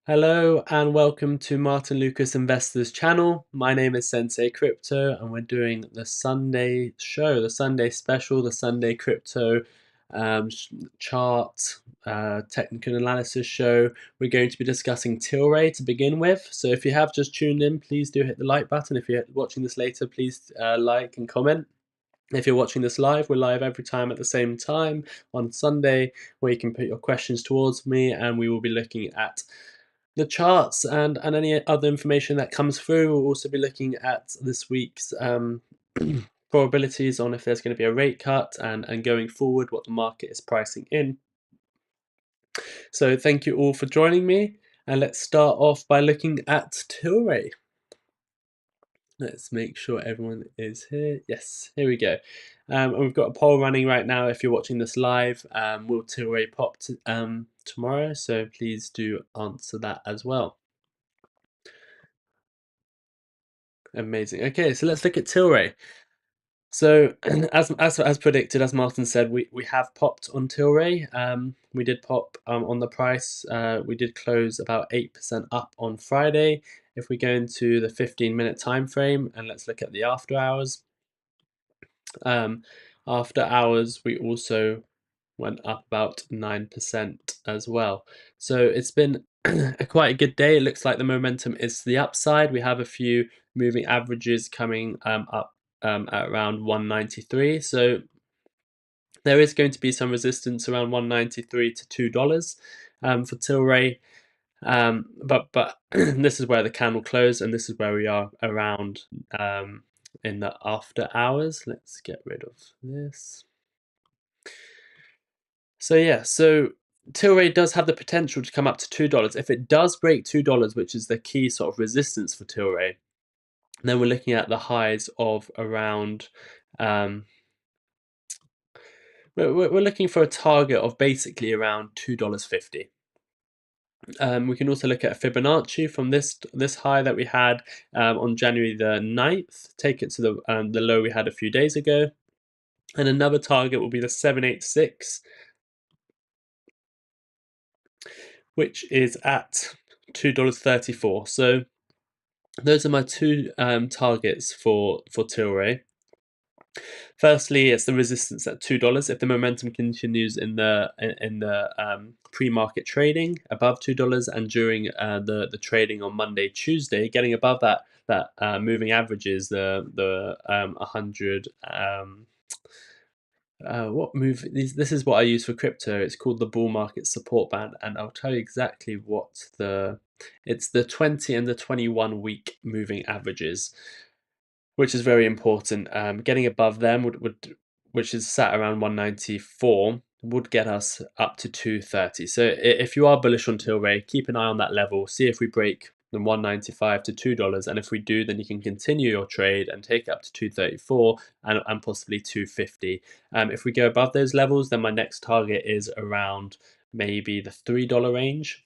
Hello and welcome to Martin Lucas Investors channel. My name is SENSEI Crypto and we're doing the Sunday show, the Sunday special, the Sunday crypto chart, technical analysis show. We're going to be discussing Tilray to begin with. So if you have just tuned in, please do hit the like button. If you're watching this later, please like and comment. If you're watching this live, we're live every time at the same time on Sunday, where you can put your questions towards me and we will be looking at the charts and any other information that comes through. We'll also be looking at this week's probabilities on if there's going to be a rate cut and going forward what the market is pricing in. So thank you all for joining me, and let's start off by looking at Tilray. Let's make sure everyone is here. Yes, here we go. And we've got a poll running right now. If you're watching this live, will Tilray pop tomorrow? So please do answer that as well. Amazing. Okay, so let's look at Tilray. So as predicted, as Martin said, we have popped on Tilray. We did pop on the price. We did close about 8% up on Friday. If we go into the 15-minute time frame and let's look at the after hours. After hours, we also went up about 9% as well. So it's been quite a good day. It looks like the momentum is to the upside. We have a few moving averages coming up at around 193. So there is going to be some resistance around 193 to $2 for Tilray. But this is where the candle closed, and this is where we are around in the after hours. Let's get rid of this. So yeah, so Tilray does have the potential to come up to $2. If it does break $2, which is the key sort of resistance for Tilray, then we're looking at the highs of around. We're looking for a target of basically around $2.50. We can also look at a Fibonacci from this high that we had on January the 9th, take it to the low we had a few days ago. And another target will be the 786, which is at $2.34. So those are my two targets for Tilray. Firstly, it's the resistance at $2. If the momentum continues in the pre-market trading above $2 and during the trading on Monday, Tuesday, getting above that moving averages, the 100. What move? This is what I use for crypto. It's called the bull market support band, and I'll tell you exactly what it's the 20 and the 21 week moving averages, which is very important. Getting above them which is sat around 194, would get us up to 230. So if you are bullish on Tilray, keep an eye on that level. See if we break the 195 to $2, and if we do, then you can continue your trade and take it up to 234 and possibly 250. If we go above those levels, then my next target is around maybe the $3 range.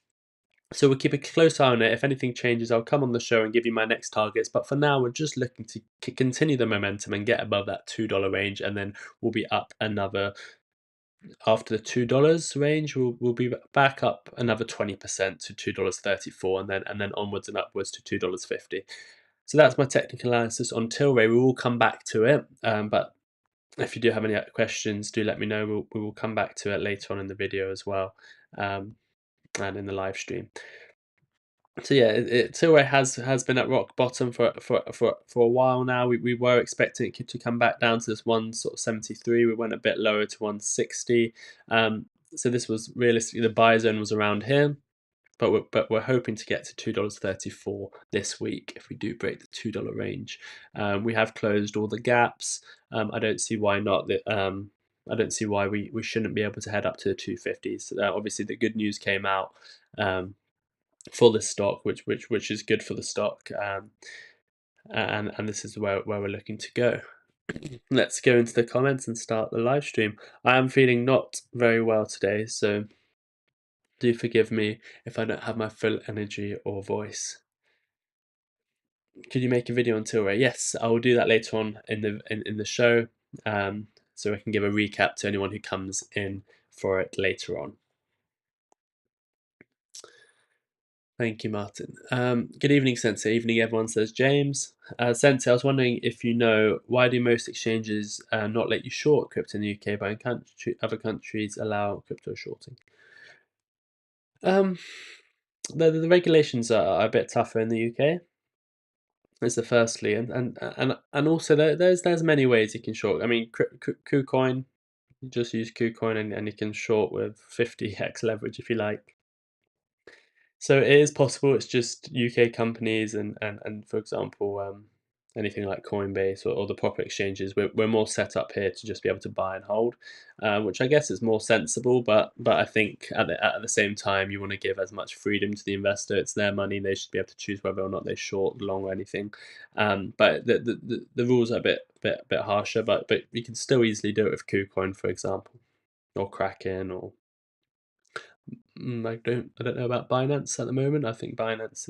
So we'll keep a close eye on it. If anything changes, I'll come on the show and give you my next targets. But for now, we're just looking to continue the momentum and get above that $2 range, and then we'll be up another. After the $2 range, we'll be back up another 20% to $2.34, and then onwards and upwards to $2.50. So that's my technical analysis on Tilray. We will come back to it, but if you do have any questions, do let me know. We will come back to it later on in the video as well. And in the live stream. So yeah, Tilray has been at rock bottom for a while now. We were expecting it to come back down to this 173. We went a bit lower to 160. So this was realistically the buy zone was around here, but we're hoping to get to $2.34 this week if we do break the $2 range. We have closed all the gaps. I don't see why not. I don't see why we shouldn't be able to head up to the 250s. Obviously, the good news came out for the stock, which is good for the stock, and this is where we're looking to go. Let's go into the comments and start the live stream. I am feeling not very well today, so do forgive me if I don't have my full energy or voice. Could you make a video on Tilray? Yes, I will do that later on in the show. So I can give a recap to anyone who comes in for it later on. Thank you, Martin. Good evening, Sensei. Evening, everyone, says James. Sensei, I was wondering if you know, why do most exchanges not let you short crypto in the UK, but in other countries allow crypto shorting? Um, the regulations are a bit tougher in the UK. Is the firstly, and also there's many ways you can short. I mean, KuCoin, you just use KuCoin and you can short with 50x leverage if you like. So it is possible. It's just UK companies and for example, anything like Coinbase or the proper exchanges. We're more set up here to just be able to buy and hold, which I guess is more sensible. But I think at the same time, you want to give as much freedom to the investor. It's their money; they should be able to choose whether or not they short, long, or anything. But the rules are a bit harsher. But you can still easily do it with KuCoin, for example, or Kraken or I don't know about Binance at the moment. I think Binance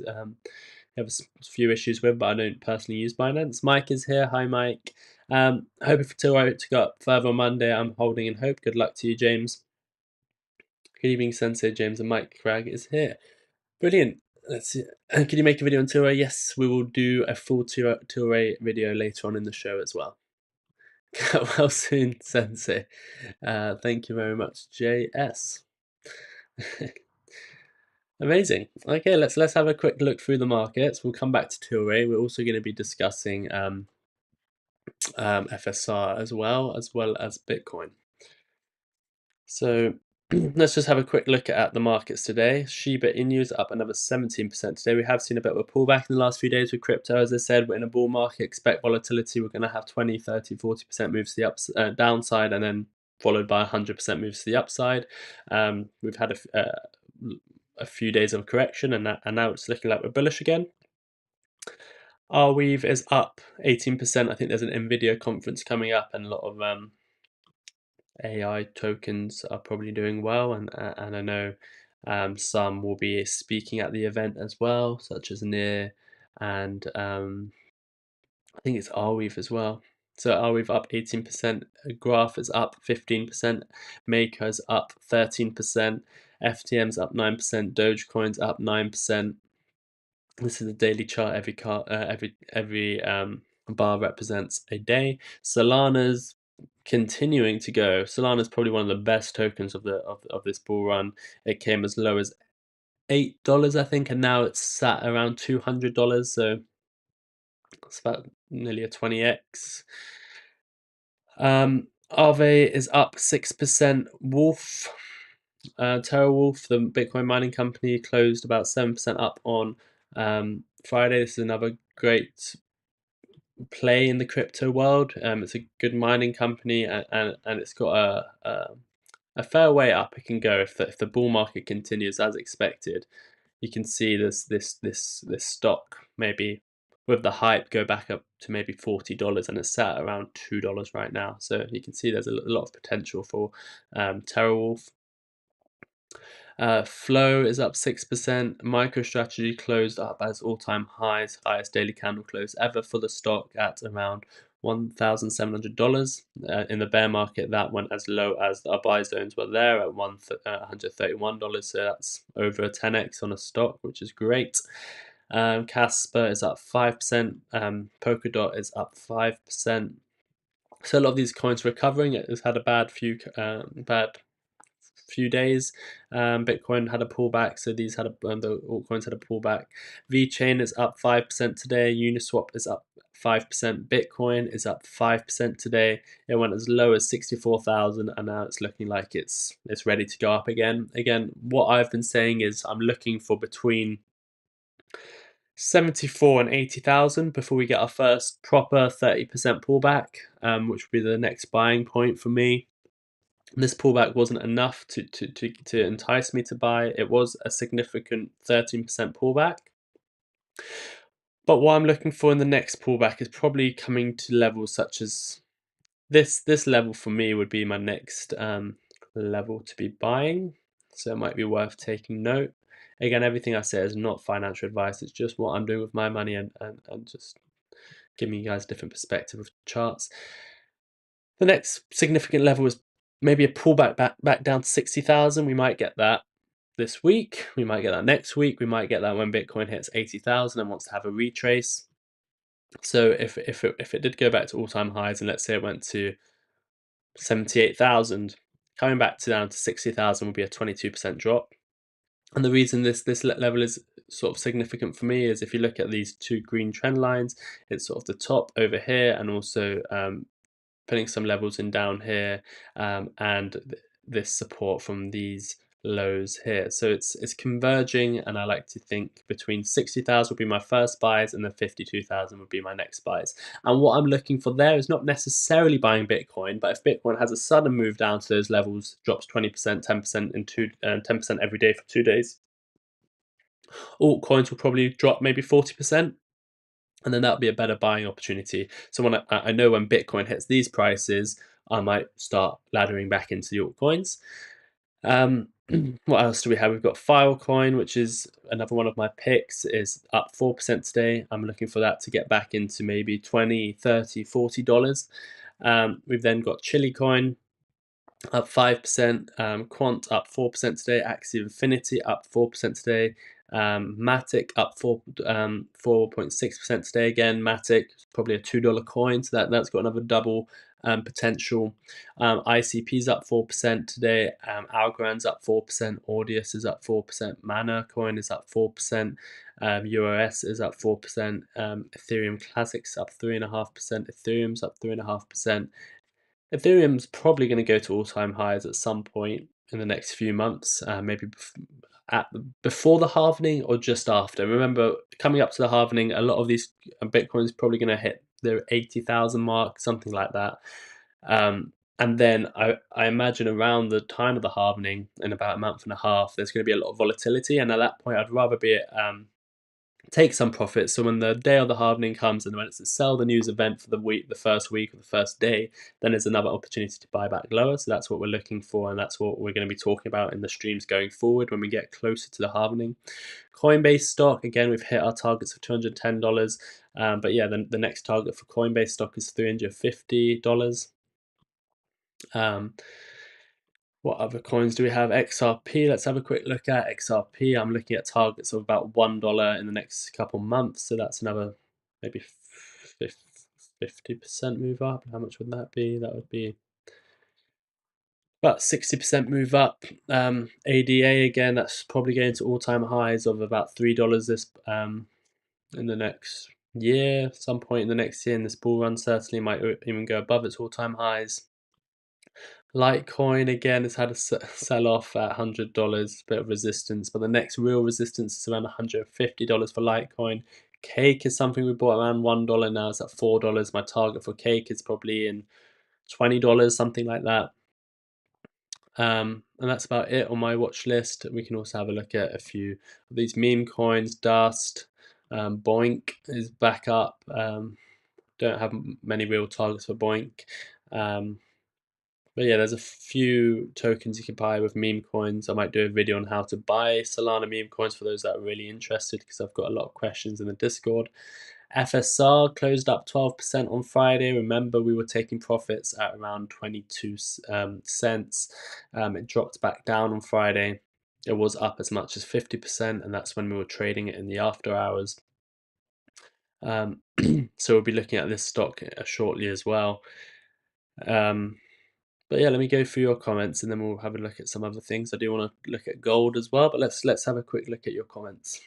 have a few issues with, but I don't personally use Binance. Mike is here. Hi, Mike. Hoping for Tilray to go up further on Monday. I'm holding in hope. Good luck to you, James. Good evening, Sensei James, and Mike Cragg is here. Brilliant. Let's see. Can you make a video on Tilray? Yes, we will do a full Tilray video later on in the show as well. Get well soon, Sensei. Thank you very much, JS. Amazing. Okay, let's have a quick look through the markets. We'll come back to Tilray. We're also going to be discussing FSR as well as Bitcoin. So let's just have a quick look at the markets today. Shiba Inu is up another 17% today. We have seen a bit of a pullback in the last few days with crypto. As I said, we're in a bull market. Expect volatility. We're going to have 20, 30, 40% moves to the downside, and then followed by 100% moves to the upside. We've had a few days of correction, and now it's looking like we're bullish again. Arweave is up 18%. I think there's an Nvidia conference coming up, and a lot of AI tokens are probably doing well, and I know some will be speaking at the event as well, such as Near, and I think it's Arweave as well. So Arweave up 18%, Graph is up 15%, Maker's up 13%, FTM's up 9%, Dogecoin's up 9%. This is the daily chart. Every bar represents a day. Solana's continuing to go. Solana's probably one of the best tokens of this bull run. It came as low as $8, I think, and now it's sat around $200. So it's about nearly a 20x. Aave is up 6%. Wolf, TerraWolf, the Bitcoin mining company, closed about 7% up on Friday. This is another great play in the crypto world. It's a good mining company, and it's got a fair way up it can go if the bull market continues as expected. You can see this stock maybe with the hype go back up to maybe $40, and it's sat around $2 right now. So you can see there's a lot of potential for TerraWolf. Flow is up 6%. MicroStrategy closed up as all-time highs, highest daily candle close ever for the stock at around $1,700. In the bear market, that went as low as our buy zones were there at $131. So that's over a 10x on a stock, which is great. Casper is up 5%. Polkadot is up 5%. So a lot of these coins recovering. It has had a bad few days. Bitcoin had a pullback, so the altcoins had a pullback. VeChain is up 5% today. Uniswap is up 5%. Bitcoin is up 5% today. It went as low as 64,000, and now it's looking like it's ready to go up again. Again, what I've been saying is I'm looking for between 74 and 80,000 before we get our first proper 30% pullback, which will be the next buying point for me. This pullback wasn't enough to entice me to buy. It was a significant 13% pullback. But what I'm looking for in the next pullback is probably coming to levels such as this level for me would be my next level to be buying. So it might be worth taking note. Again, everything I say is not financial advice. It's just what I'm doing with my money and just giving you guys a different perspective of charts. The next significant level is maybe a pullback back down to 60,000. We might get that. this week. We might get that next week. We might get that when Bitcoin hits 80,000 and wants to have a retrace. So if it did go back to all-time highs, and let's say it went to 78,000, coming back to down to 60,000 would be a 22% drop. And the reason this level is sort of significant for me is if you look at these two green trend lines, it's sort of the top over here, and also putting some levels in down here, and this support from these lows here. So it's converging, and I like to think between 60,000 would be my first buys, and then 52,000 would be my next buys. And what I'm looking for there is not necessarily buying Bitcoin, but if Bitcoin has a sudden move down to those levels, drops 20%, 10% in 10% every day for 2 days, altcoins will probably drop maybe 40%. And then that'll be a better buying opportunity. So when I know when Bitcoin hits these prices, I might start laddering back into the altcoins. What else do we have? We've got Filecoin, which is another one of my picks, is up 4% today. I'm looking for that to get back into maybe $20, $30, $40. We've then got Chilicoin, up 5%, Quant up 4% today, Axie Infinity up 4% today, Matic up 4.6% today again. Matic probably a $2 coin, so that's got another double potential. ICP's up 4% today, Algorand's up 4%, Audius is up 4%, Mana Coin is up 4%, UOS is up 4%, Ethereum Classics up 3.5%, Ethereum's up 3.5%. Ethereum's probably going to go to all-time highs at some point in the next few months, maybe before the halvening or just after. Remember, coming up to the halvening, a lot of these Bitcoin's probably going to hit the 80,000 mark, something like that. And then I imagine around the time of the halvening, in about a month and a half, there's going to be a lot of volatility. And at that point, I'd rather be take some profits. So when the day of the halvening comes, and when it's a sell the news event for the week, the first week or the first day, then there's another opportunity to buy back lower. So that's what we're looking for, and that's what we're going to be talking about in the streams going forward when we get closer to the halvening. Coinbase stock, again, we've hit our targets of $210. But yeah, the next target for Coinbase stock is $350. What other coins do we have? XRP, let's have a quick look at XRP. I'm looking at targets of about $1 in the next couple months, so that's another maybe 50% move up. How much would that be? That would be about 60% move up. ADA, again, that's probably going to all-time highs of about $3 this in the next year. Some point in the next year in this bull run, certainly might even go above its all-time highs. Litecoin, again, has had a sell off at $100, bit of resistance, but the next real resistance is around $150 for Litecoin. Cake is something we bought around $1, now it's at $4. My target for Cake is probably in $20, something like that. And that's about it on my watch list. We can also have a look at a few of these meme coins. Dust, Boink is back up. Don't have many real targets for Boink. But yeah, there's a few tokens you can buy with meme coins. I might do a video on how to buy Solana meme coins for those that are really interested, because I've got a lot of questions in the Discord. FSR closed up 12% on Friday. Remember, we were taking profits at around 22 cents. It dropped back down on Friday. It was up as much as 50%, and that's when we were trading it in the after hours. So we'll be looking at this stock shortly as well. But yeah, let me go through your comments, and then we'll have a look at some other things. I do want to look at gold as well, but let's have a quick look at your comments.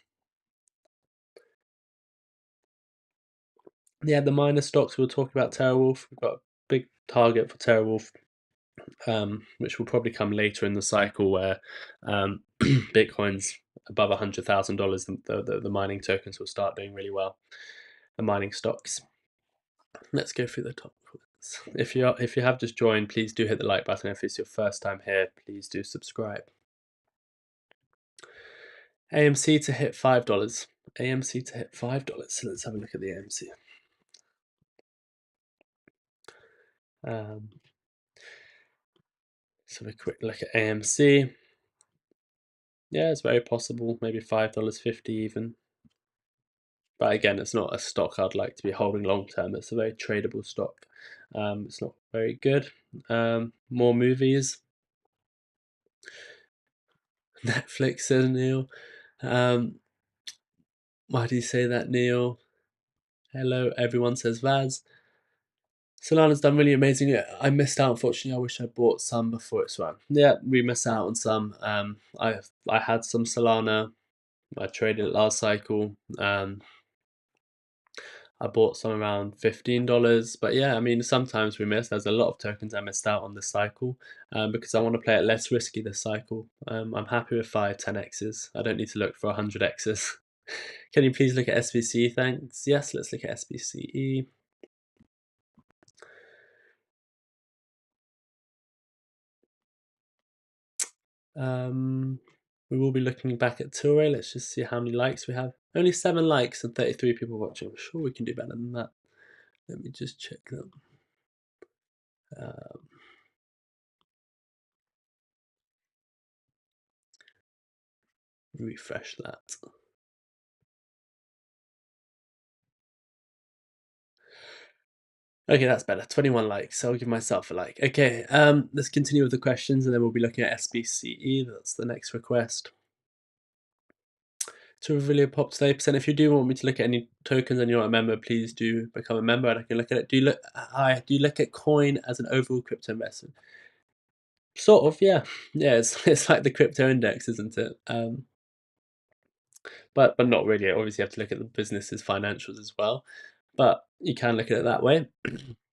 Yeah, the minor stocks, we'll talk about TeraWulf. We've got a big target for TeraWulf, which will probably come later in the cycle where Bitcoin's above $100,000. The mining tokens will start doing really well. The mining stocks. Let's go through the top comments. If you have just joined, please do hit the like button. If it's your first time here, please do subscribe. AMC to hit $5. AMC to hit $5. So let's have a look at the AMC. So a quick look at AMC. Yeah, it's very possible, maybe $5.50 even. But again, it's not a stock I'd like to be holding long term. It's a very tradable stock. It's not very good. More movies. Netflix, says Neil. Why do you say that, Neil? Hello, everyone, says Vaz. Solana's done really amazing. I missed out, unfortunately. I wish I bought some before it swam. Yeah, we missed out on some. I had some Solana. I traded it last cycle. I bought some around $15. But yeah, I mean, sometimes we miss. There's a lot of tokens I missed out on this cycle because I want to play it less risky this cycle. I'm happy with 5, 10x's. I don't need to look for 100x's. Can you please look at SPCE? Thanks. Yes, let's look at SPCE. We will be looking back at Tilray. Let's just see how many likes we have. Only 7 likes and 33 people watching. I'm sure we can do better than that. Let me just check them. Refresh that. Okay, that's better. 21 likes. So I'll give myself a like. Okay, let's continue with the questions and then we'll be looking at SPCE. That's the next request. To really pop today percent. If you do want me to look at any tokens and you're not a member, please do become a member and I can look at it. Do you look at coin as an overall crypto investment? Sort of, yeah. Yeah, it's like the crypto index, isn't it? But not really. Obviously, you have to look at the business's financials as well. But you can look at it that way.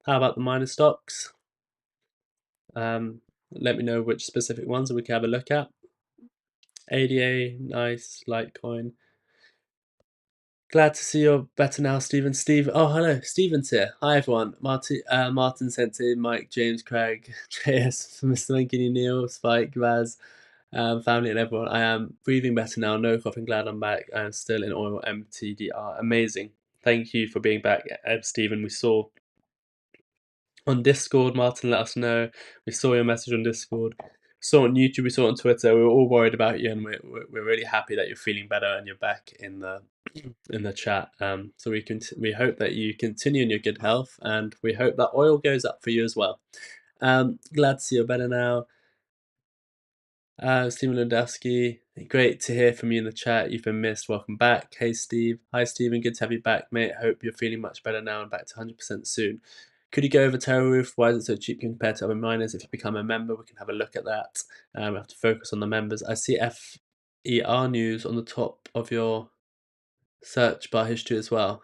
How about the minor stocks? Let me know which specific ones and we can have a look at. ADA, nice. Litecoin. Glad to see you're better now, Stephen. Oh, hello. Stephen's here. Hi, everyone. Martyn, SENSEI, Mike, James, Craig, JS, Mr. Lincoln, Neil, Spike, Vaz, family and everyone. I am breathing better now. No coughing. Glad I'm back. I am still in oil MTDR. Amazing. Thank you for being back, Stephen. We saw on Discord, Martyn let us know. We saw your message on Discord. Saw on YouTube, we saw on Twitter. We were all worried about you, and we're really happy that you're feeling better and you're back in the chat. So we hope that you continue in your good health, and we hope that oil goes up for you as well. Glad to see you're better now. Stephen Lundowski, great to hear from you in the chat. You've been missed. Welcome back. Hey, Steve. Hi, Stephen. Good to have you back, mate. Hope you're feeling much better now and back to 100% soon. Could you go over TerraRoof? Why is it so cheap compared to other miners? If you become a member, we can have a look at that. We have to focus on the members. I see FER news on the top of your search bar history as well.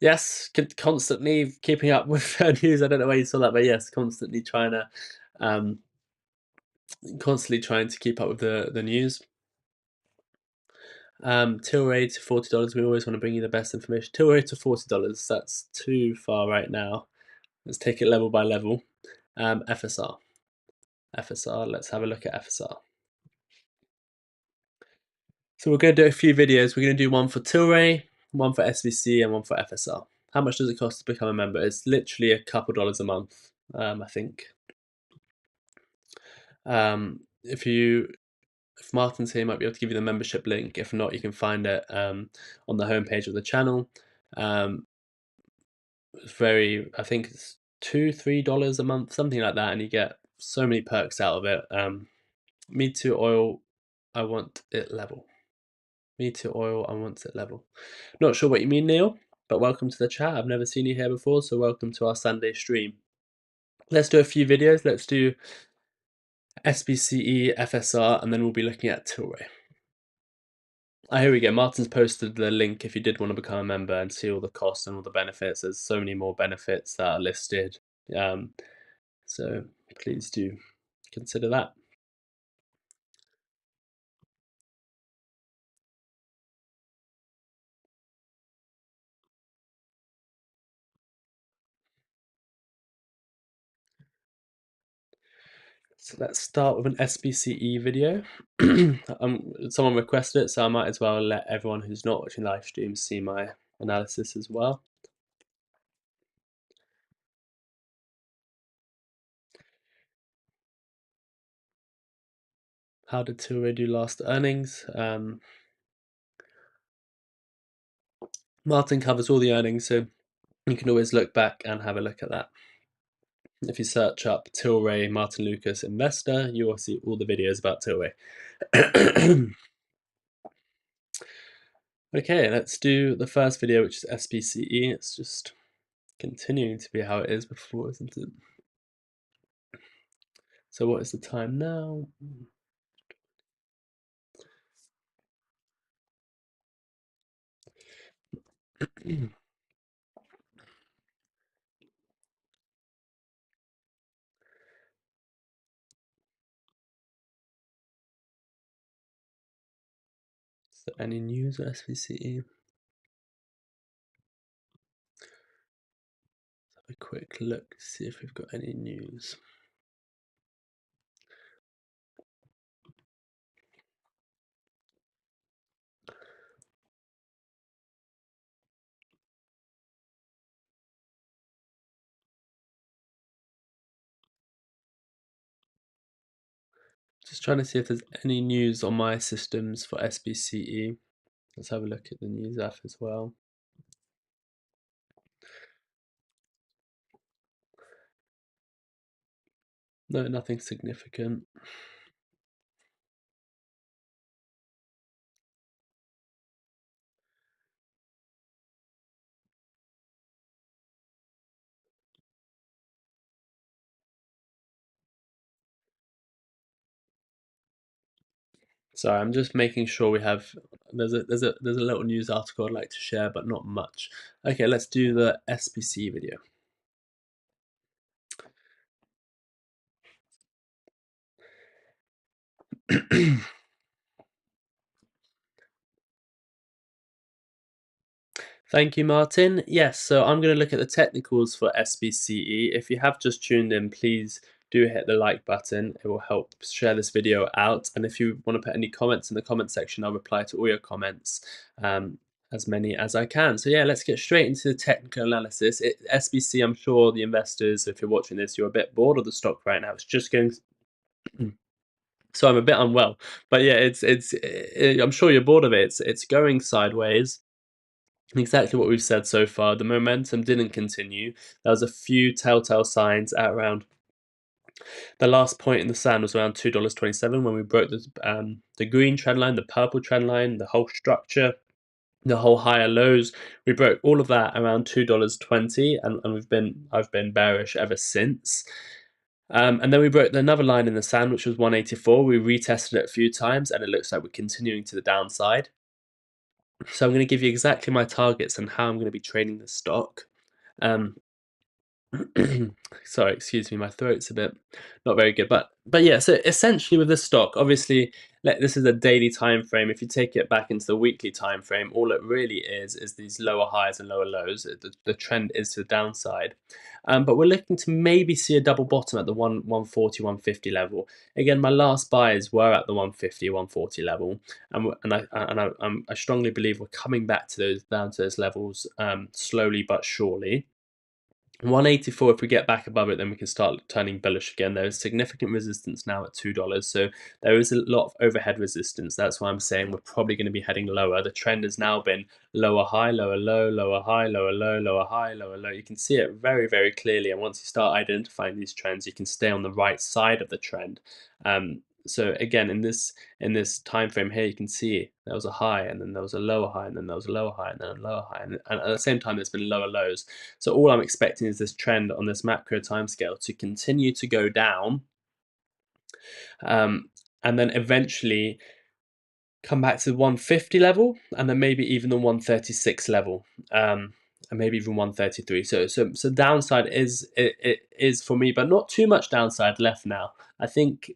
Yes, constantly keeping up with news. I don't know where you saw that, but yes, constantly trying to keep up with the news. Tilray to $40. We always want to bring you the best information. Tilray to $40. That's too far right now. Let's take it level by level. FSR. Let's have a look at FSR. So we're going to do a few videos. We're going to do one for Tilray, one for SVC, and one for FSR. How much does it cost to become a member? It's literally a couple dollars a month, I think. If Martyn's here, he might be able to give you the membership link. If not, you can find it on the homepage of the channel. I think it's $2-3 a month, something like that, and you get so many perks out of it. Me Too Oil, I want it level. Me Too Oil, I want it level. Not sure what you mean, Neil, but welcome to the chat. I've never seen you here before, so welcome to our Sunday stream. Let's do a few videos. Let's do SPCE, FSR, and then we'll be looking at Tilray. Here we go. Martyn's posted the link if you did want to become a member and see all the costs and all the benefits. There's so many more benefits that are listed. So please do consider that. So let's start with an SPCE video. Someone requested it, so I might as well let everyone who's not watching live stream see my analysis as well. How did Tilray do last earnings? Martyn covers all the earnings, so you can always look back and have a look at that. If you search up Tilray Martyn Lucas Investor, you will see all the videos about Tilray. Okay, let's do the first video, which is SPCE. It's just continuing to be how it is before, isn't it? So what is the time now? Is there any news at SPCE? Let's have a quick look to see if we've got any news. Just trying to see if there's any news on my systems for SPCE. Let's have a look at the news app as well. No, nothing significant. Sorry, I'm just making sure we have. There's a little news article I'd like to share, but not much. Okay, let's do the SPC video. Thank you, Martin. Yes, so I'm going to look at the technicals for SPCE. If you have just tuned in, please do hit the like button. It will help share this video out. And if you want to put any comments in the comment section, I'll reply to all your comments, as many as I can. So yeah, let's get straight into the technical analysis. SPC, I'm sure the investors, if you're watching this, you're a bit bored of the stock right now. It's just going... So I'm a bit unwell, but yeah, I'm sure you're bored of it. It's going sideways. Exactly what we've said so far. The momentum didn't continue. There was a few telltale signs at around... The last point in the sand was around $2.27 when we broke the green trend line, the purple trend line, the whole structure, the whole higher lows. We broke all of that around $2.20, and I've been bearish ever since. And then we broke another line in the sand, which was 184. We retested it a few times, and it looks like we're continuing to the downside. So I'm going to give you exactly my targets and how I'm going to be trading the stock. Sorry, excuse me, my throat's a bit not very good, but yeah. So essentially, with this stock, obviously, this is a daily time frame. If you take it back into the weekly time frame, all it really is these lower highs and lower lows. The trend is to the downside, but we're looking to maybe see a double bottom at the 140, 150 level. Again, my last buys were at the 150, 140 level, I strongly believe we're coming back to those down to those levels, slowly but surely. 184, if we get back above it, then we can start turning bullish again. There is significant resistance now at $2, so there is a lot of overhead resistance. That's why I'm saying we're probably going to be heading lower. The trend has now been lower high, lower low, lower high, lower low, lower high, lower low. You can see it very, very clearly, and once you start identifying these trends, you can stay on the right side of the trend. So again, in this time frame here, you can see there was a high, and then there was a lower high, and then there was a lower high, and then a lower high, and at the same time, there's been lower lows. So all I'm expecting is this trend on this macro timescale to continue to go down, and then eventually come back to the 150 level, and then maybe even the 136 level, and maybe even 133. So downside is for me, but not too much downside left now. I think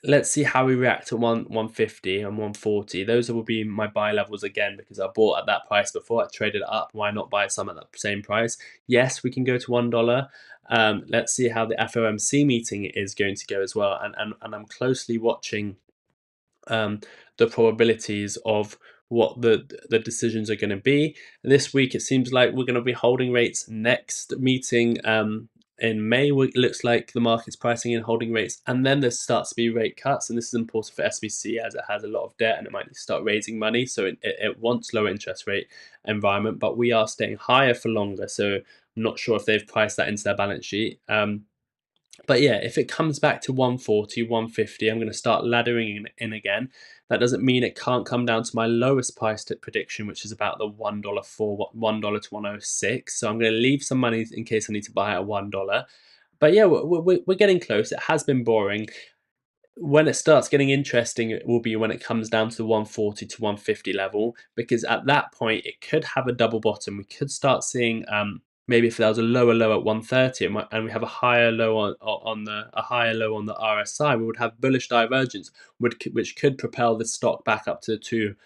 let's see how we react to 150 and 140. Those will be my buy levels again, because I bought at that price before. I traded up. Why not buy some at that same price? Yes, we can go to $1. Let's see how the FOMC meeting is going to go as well. And I'm closely watching the probabilities of what the decisions are going to be. This week, it seems like we're going to be holding rates. Next meeting in May, it looks like the market's pricing in holding rates, and then there starts to be rate cuts. And this is important for SBC as it has a lot of debt and it might start raising money, so it wants lower interest rate environment, but we are staying higher for longer. So I'm not sure if they've priced that into their balance sheet. But yeah, if it comes back to 140, 150, I'm going to start laddering in again. That doesn't mean it can't come down to my lowest price prediction, which is about the $1 to 106. So I'm going to leave some money in case I need to buy at $1. But yeah, we're getting close. It has been boring. When it starts getting interesting, it will be when it comes down to the 140 to 150 level, because at that point it could have a double bottom. We could start seeing maybe if there was a lower low at 130 and we have a higher low on the RSI, we would have bullish divergence, which could propel the stock back up to the $2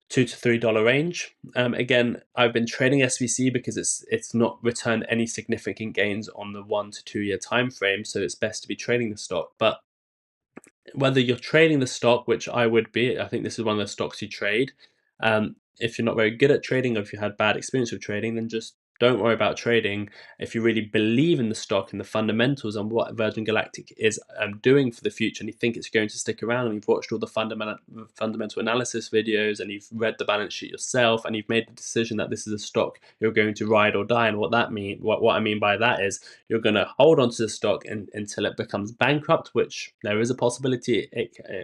to $3 range. Again, I've been trading SPCE because it's not returned any significant gains on the 1 to 2 year time frame, so it's best to be trading the stock. But whether you're trading the stock, which I would be, I think this is one of the stocks you trade. If you're not very good at trading, or if you had bad experience with trading, then just don't worry about trading. If you really believe in the stock and the fundamentals and what Virgin Galactic is doing for the future, and you think it's going to stick around, and you've watched all the fundamental analysis videos, and you've read the balance sheet yourself, and you've made the decision that this is a stock you're going to ride or die, and what I mean by that is you're going to hold on to the stock until it becomes bankrupt, which there is a possibility.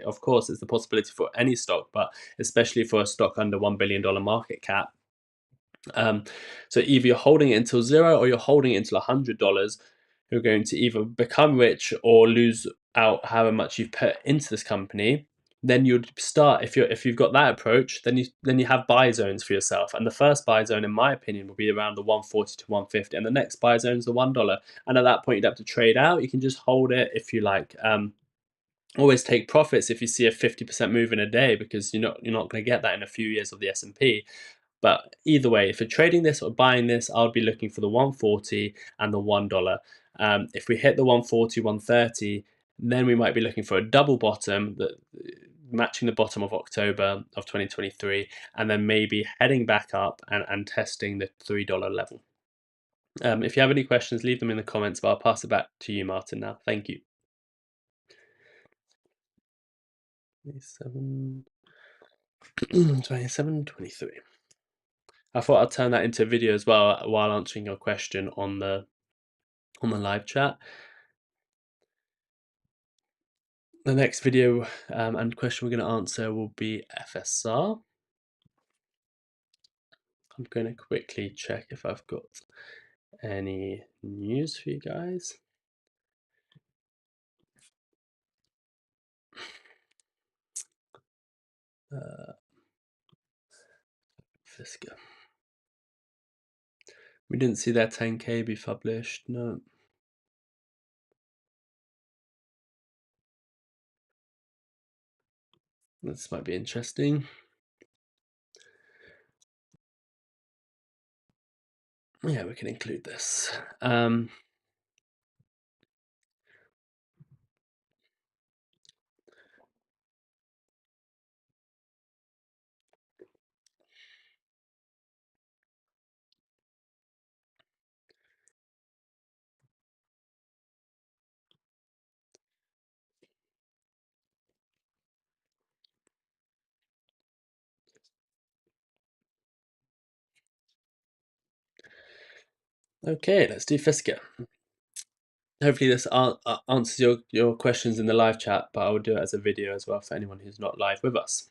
Of course, it's the possibility for any stock, but especially for a stock under $1 billion market cap. So either you're holding it until zero, or you're holding it until $100. You're going to either become rich or lose out however much you've put into this company. Then you'd start, if you've got that approach, then you have buy zones for yourself. And the first buy zone, in my opinion, will be around the 140 to 150, and the next buy zone is the $1. And at that point, you'd have to trade out. You can just hold it if you like. Always take profits if you see a 50% move in a day, because you're not going to get that in a few years of the S&P. But either way, if you're trading this or buying this, I'll be looking for the 140 and the $1. If we hit the 140, 130, then we might be looking for a double bottom, matching the bottom of October of 2023, and then maybe heading back up and testing the $3 level. If you have any questions, leave them in the comments, but I'll pass it back to you, Martyn, now. Thank you. 27, 27, 23. I thought I'd turn that into a video as well while answering your question on the live chat. The next video and question we're going to answer will be FSR. I'm going to quickly check if I've got any news for you guys. Fisker. We didn't see their 10K be published, no. This might be interesting. Yeah, we can include this. Okay, let's do Fisker. Hopefully this answers your questions in the live chat, but I will do it as a video as well for anyone who's not live with us.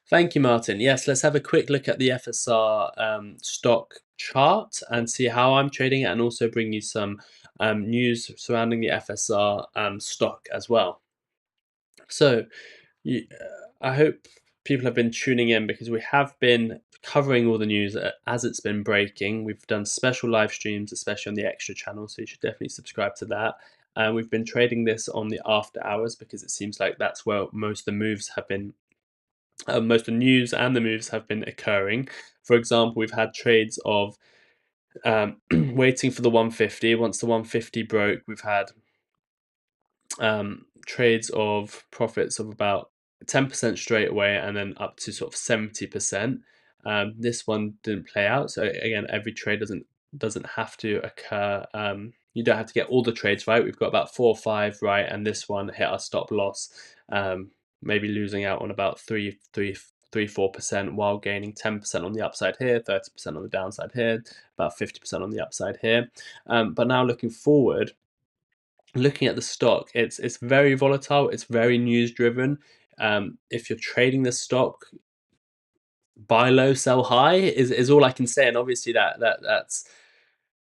Thank you, Martyn. Yes, let's have a quick look at the FSR stock chart and see how I'm trading it, and also bring you some news surrounding the FSR stock as well. So I hope people have been tuning in, because we have been covering all the news as it's been breaking. We've done special live streams, especially on the extra channel, so you should definitely subscribe to that. We've been trading this on the after hours, because it seems like that's where most of the moves have been. Most of the news and the moves have been occurring. For example, we've had trades of waiting for the 150. Once the 150 broke, we've had trades of profits of about 10% straight away, and then up to sort of 70%. This one didn't play out. So again, every trade doesn't have to occur. You don't have to get all the trades right. We've got about 4 or 5 right, and this one hit our stop loss. Maybe losing out on about 3 3-4% while gaining 10% on the upside here, 30% on the downside here, about 50% on the upside here. But now looking forward, looking at the stock, it's very volatile, it's very news driven. If you're trading the stock, buy low, sell high is all I can say. And obviously that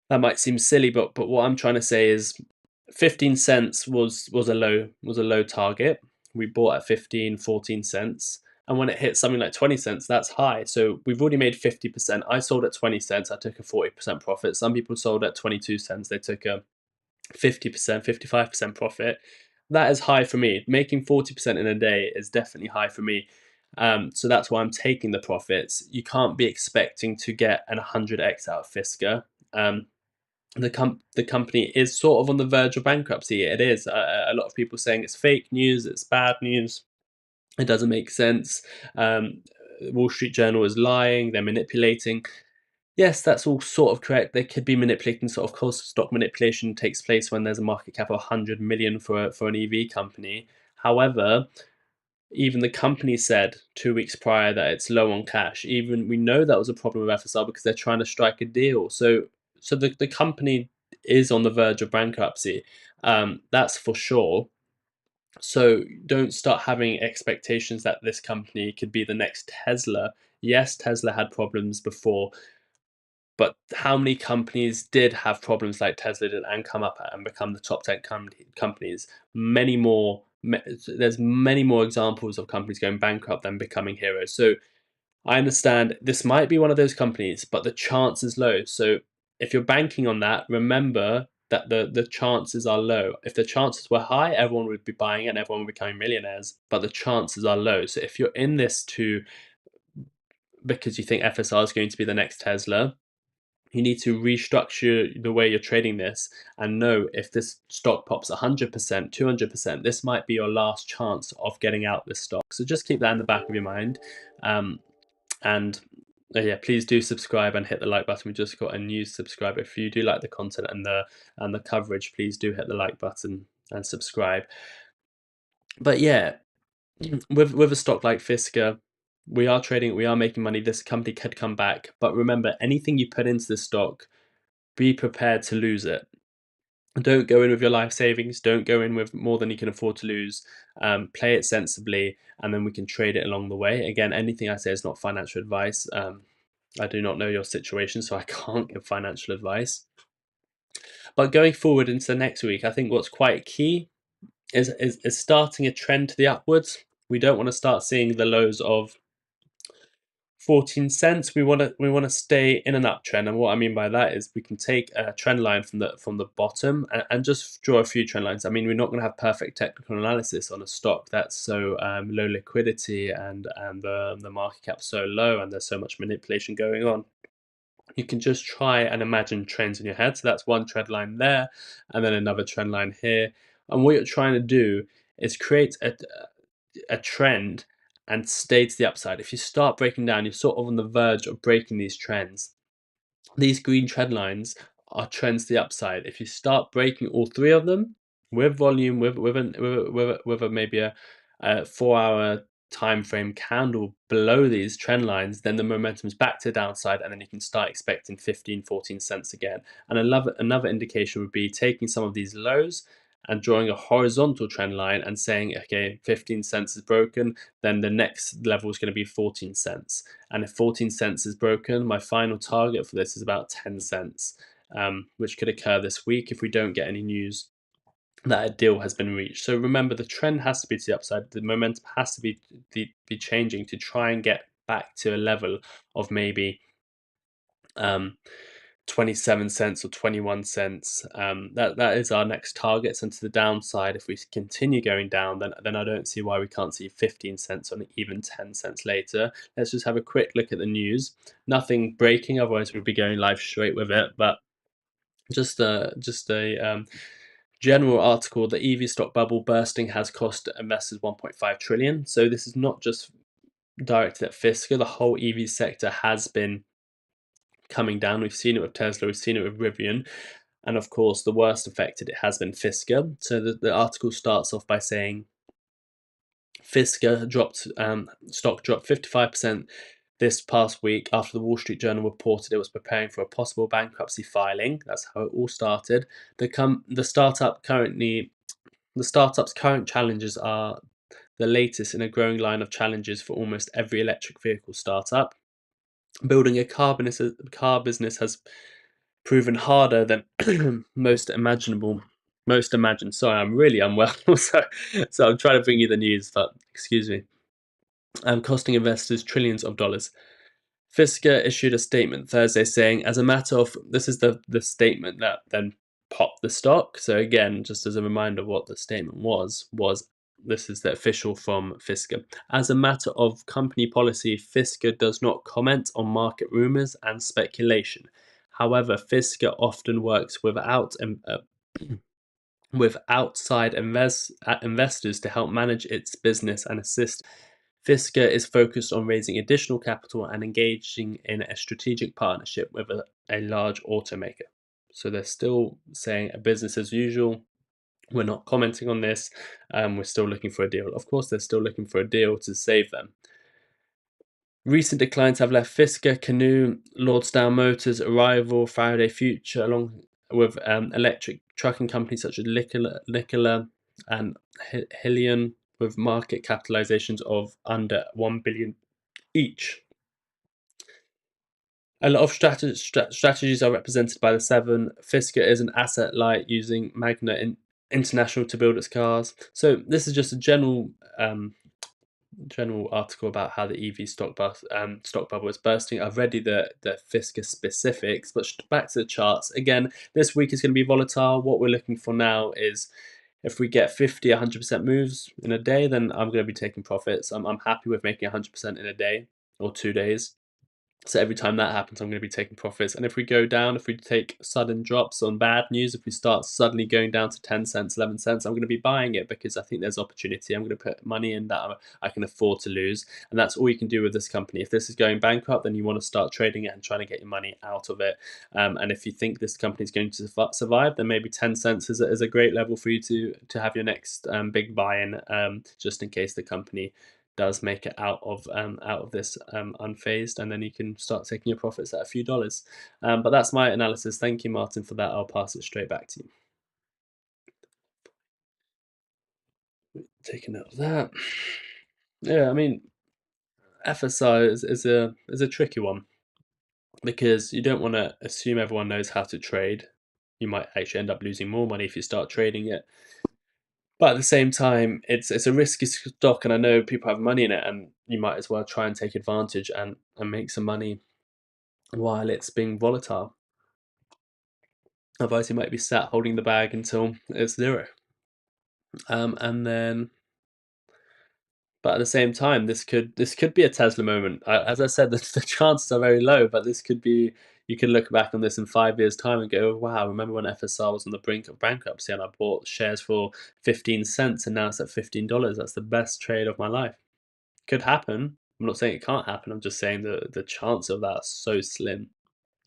might seem silly, but what I'm trying to say is 15 cents was a low target. We bought at 14 cents. And when it hit something like 20 cents, that's high. So we've already made 50%. I sold at 20 cents. I took a 40% profit. Some people sold at 22 cents. They took a 50%, 55% profit. That is high for me. Making 40% in a day is definitely high for me. So that's why I'm taking the profits. You can't be expecting to get an 100x out of Fisker. The company is sort of on the verge of bankruptcy. It is. A lot of people saying it's fake news, it's bad news, it doesn't make sense. Wall Street Journal is lying, they're manipulating. Yes, that's all sort of correct. They could be manipulating. Sort of course, stock manipulation takes place when there's a market cap of 100 million for an EV company. However, even the company said 2 weeks prior that it's low on cash. Even we know that was a problem with FSR because they're trying to strike a deal. So the company is on the verge of bankruptcy. That's for sure. So don't start having expectations that this company could be the next Tesla. Yes, Tesla had problems before, but how many companies did have problems like Tesla did and come up and become the top 10 companies? Many more. There's many more examples of companies going bankrupt than becoming heroes. So I understand this might be one of those companies, but the chance is low. So if you're banking on that, remember that the chances are low. If the chances were high, everyone would be buying it and everyone would be becoming millionaires, but the chances are low. So if you're in this because you think FSR is going to be the next Tesla, you need to restructure the way you're trading this and know if this stock pops 100%, 200%, this might be your last chance of getting out this stock. So just keep that in the back of your mind. And yeah, please do subscribe and hit the like button. We just got a new subscriber. If you do like the content and the coverage, please do hit the like button and subscribe. But yeah, with a stock like Fisker, we are trading, we are making money. This company could come back, but remember, anything you put into this stock, be prepared to lose it. Don't go in with your life savings. Don't go in with more than you can afford to lose. Play it sensibly, and then we can trade it along the way. Again, anything I say is not financial advice. I do not know your situation, so I can't give financial advice. But going forward into the next week, I think what's quite key is starting a trend to the upwards. We don't want to start seeing the lows of 14 cents. We want to stay in an uptrend, and what I mean by that is we can take a trend line from the bottom and just draw a few trend lines. I mean, we're not going to have perfect technical analysis on a stock that's so low liquidity and the market cap so low and there's so much manipulation going on. You can just try and imagine trends in your head. So that's one trend line there, and then another trend line here. And what you're trying to do is create a trend and stay to the upside. If you start breaking down, you're sort of on the verge of breaking these trends. These green trend lines are trends to the upside. If you start breaking all three of them with volume, with maybe a 4-hour time frame candle below these trend lines, then the momentum's back to the downside, and then you can start expecting 14 cents again. And another indication would be taking some of these lows and drawing a horizontal trend line and saying, okay, 15 cents is broken, then the next level is going to be 14 cents. And if 14 cents is broken, my final target for this is about 10 cents, which could occur this week if we don't get any news that a deal has been reached. So remember, the trend has to be to the upside. The momentum has to be changing to try and get back to a level of maybe 27 cents or 21 cents. That is our next target. And to the downside, if we continue going down, then I don't see why we can't see 15 cents or even 10 cents later. Let's just have a quick look at the news. Nothing breaking, otherwise we'd be going live straight with it. But just a general article: the EV stock bubble bursting has cost investors 1.5 trillion. So this is not just directed at Fisker. The whole EV sector has been coming down. We've seen it with Tesla, we've seen it with Rivian, and of course the worst affected it has been Fisker. So the article starts off by saying Fisker stock dropped 55% this past week after the Wall Street Journal reported it was preparing for a possible bankruptcy filing. That's how it all started. The startup's current challenges are the latest in a growing line of challenges for almost every electric vehicle startup. Building a car business has proven harder than most imagined. Sorry, I'm really unwell, so I'm trying to bring you the news, but excuse me. Costing investors trillions of dollars. Fisker issued a statement Thursday saying, as a matter of, this is the statement that then popped the stock. So again, just as a reminder of what the statement was this is the official from Fisker. As a matter of company policy, Fisker does not comment on market rumors and speculation. However, Fisker often works with outside investors to help manage its business and assist. Fisker is focused on raising additional capital and engaging in a strategic partnership with a large automaker. So they're still saying a business as usual. We're not commenting on this. We're still looking for a deal. Of course, they're still looking for a deal to save them. Recent declines have left Fisker, Canoe, Lordstown Motors, Arrival, Faraday Future, along with electric trucking companies such as Nikola and Hillian, with market capitalizations of under 1 billion each. A lot of strategies are represented by the seven. Fisker is an asset light using Magna International to build its cars. So this is just a general article about how the EV stock bubble is bursting. I've read you the Fisker specifics, but back to the charts. Again, this week is going to be volatile. What we're looking for now is if we get 50, 100% moves in a day, then I'm going to be taking profits. I'm happy with making 100% in a day or 2 days. So every time that happens, I'm going to be taking profits. And if we go down, if we take sudden drops on bad news, if we start suddenly going down to 10 cents, 11 cents, I'm going to be buying it because I think there's opportunity. I'm going to put money in that I can afford to lose. And that's all you can do with this company. If this is going bankrupt, then you want to start trading it and trying to get your money out of it. And if you think this company is going to survive, then maybe 10 cents is a great level for you to have your next big buy-in, just in case the company does make it out of this unfazed, and then you can start taking your profits at a few dollars. But that's my analysis. Thank you, Martin, for that. I'll pass it straight back to you. Take a note of that. Yeah, I mean, FSI is a tricky one because you don't want to assume everyone knows how to trade. You might actually end up losing more money if you start trading it. But at the same time, it's a risky stock, and I know people have money in it, and you might as well try and take advantage and make some money while it's being volatile. Otherwise, you might be sat holding the bag until it's zero. And then, but at the same time, this could be a Tesla moment. As I said, the chances are very low, but this could be. You can look back on this in 5 years' time and go, "Wow, remember when FSR was on the brink of bankruptcy and I bought shares for 15 cents and now it's at $15? That's the best trade of my life." Could happen. I'm not saying it can't happen. I'm just saying the chance of that is so slim,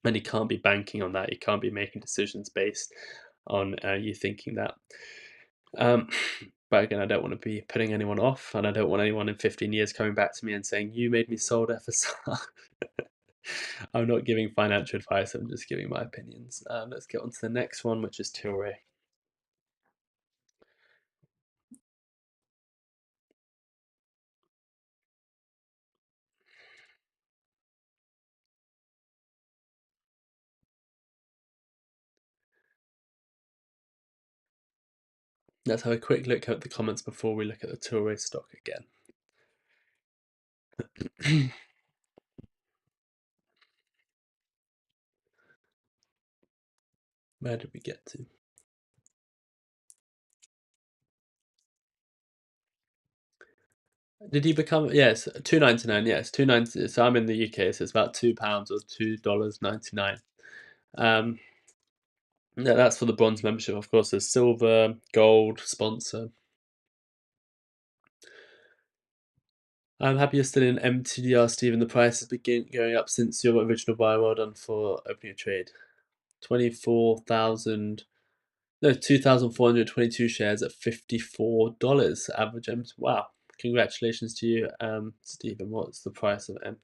and you can't be banking on that. You can't be making decisions based on you thinking that. But again, I don't want to be putting anyone off, and I don't want anyone in 15 years coming back to me and saying, "You made me sold FSR." I'm not giving financial advice. I'm just giving my opinions. Let's get on to the next one, which is Tilray. Let's have a quick look at the comments before we look at the Tilray stock again. Where did we get to? Did he become? Yes, $2.99. Yes, $2.90. So I'm in the UK, so it's about £2 or $2.99. Yeah, that's for the bronze membership. Of course, there's silver, gold, sponsor. I'm happy you're still in MTDR, Stephen. The price has been going up since your original buy. Well done for opening a trade. 2,422 shares at $54 average. Wow, Congratulations to you, Stephen. What's the price of um,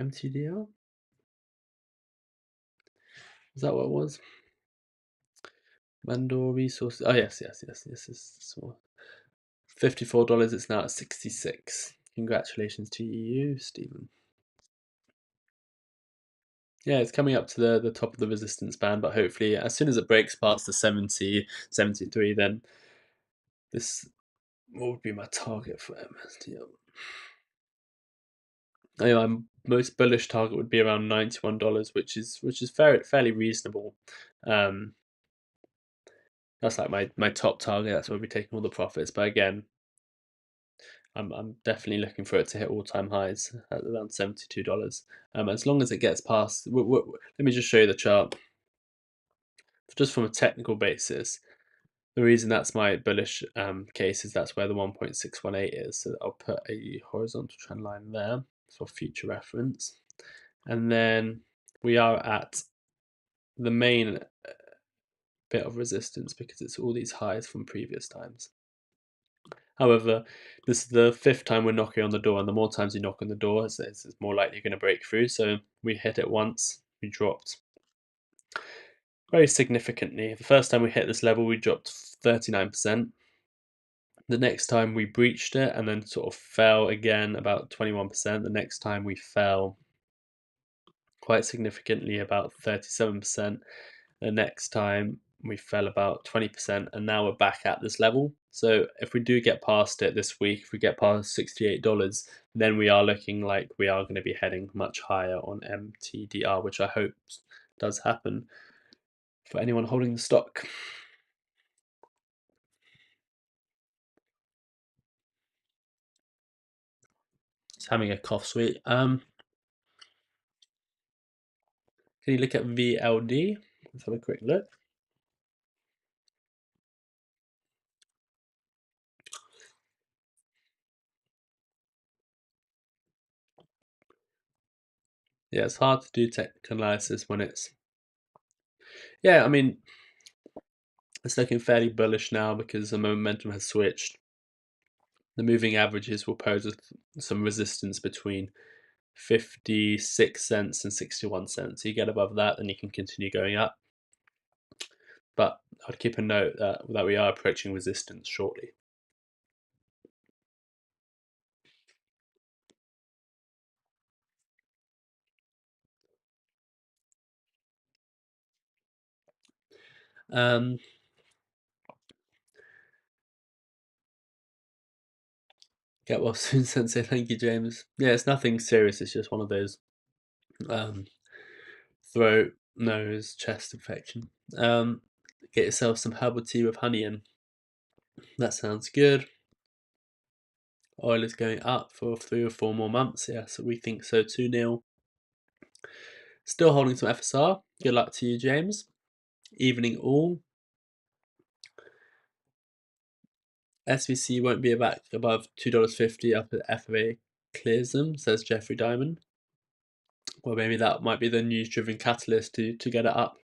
MTDR? Is that what it was? Mandor Resources. Oh yes. This is $54. It's now at 66. Congratulations to you, Stephen. Yeah, it's coming up to the top of the resistance band, but hopefully as soon as it breaks past the 70, 73, then this what would be my target for MSTL? My most bullish target would be around $91, which is fairly reasonable. That's like my top target. That's where we're taking all the profits. But again, I'm definitely looking for it to hit all-time highs at around $72. As long as it gets past, let me just show you the chart. Just from a technical basis, the reason that's my bullish case is that's where the 1.618 is. So I'll put a horizontal trend line there for future reference. And then we are at the main bit of resistance because it's all these highs from previous times. However, this is the 5th time we're knocking on the door, and the more times you knock on the door, it's more likely you're going to break through. So we hit it once, we dropped very significantly. The first time we hit this level, we dropped 39%. The next time we breached it and then sort of fell again about 21%. The next time we fell quite significantly, about 37%. The next time we fell about 20%, and now we're back at this level. So if we do get past it this week, if we get past $68, then we are looking like we are going to be heading much higher on MTDR, which I hope does happen for anyone holding the stock. It's having a cough sweet. Can you look at VLD? Let's have a quick look. Yeah, it's hard to do technical analysis when it's... Yeah, I mean, it's looking fairly bullish now because the momentum has switched. The moving averages will pose some resistance between 56 cents and 61 cents. So you get above that, then you can continue going up. But I'd keep a note that we are approaching resistance shortly. Get well soon, Sensei. Thank you, James. Yeah, it's nothing serious. It's just one of those throat, nose, chest infection. Get yourself some herbal tea with honey in. That sounds good. Oil is going up for 3 or 4 more months. Yeah, so we think so too, Neil. Still holding some FSR. Good luck to you, James. Evening all. SVC won't be back above $2.50 after the FRA clears them, says Jeffrey Diamond. Well, maybe that might be the news-driven catalyst to get it up.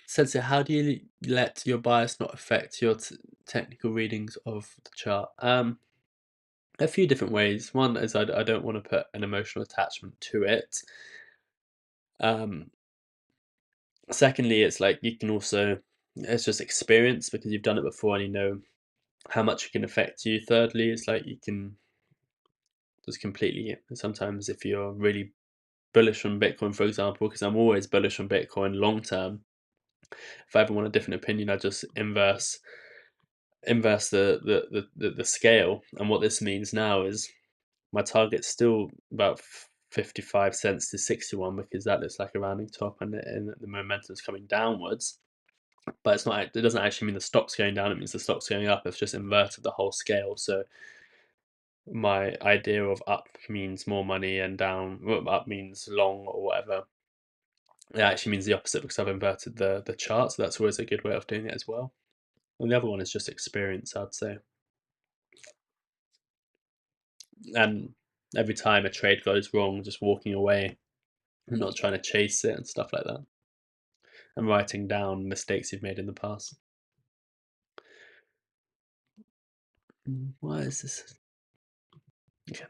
Sensei, how do you let your bias not affect your technical readings of the chart? A few different ways. One is I don't want to put an emotional attachment to it. Secondly, it's like you can also, it's just experience because you've done it before and you know how much it can affect you. Thirdly, it's like you can just completely, sometimes if you're really bullish on Bitcoin, for example, because I'm always bullish on Bitcoin long term, if I ever want a different opinion, I just inverse the scale. And what this means now is my target's still about 55 cents to 61 because that looks like a rounding top and the momentum's coming downwards. But it's not. It doesn't actually mean the stock's going down. It means the stock's going up. It's just inverted the whole scale. So my idea of up means more money and down, up means long or whatever. It actually means the opposite because I've inverted the chart. So that's always a good way of doing it as well. And the other one is just experience, I'd say. And every time a trade goes wrong, just walking away and not trying to chase it and stuff like that, and writing down mistakes you've made in the past. Why is this? Okay.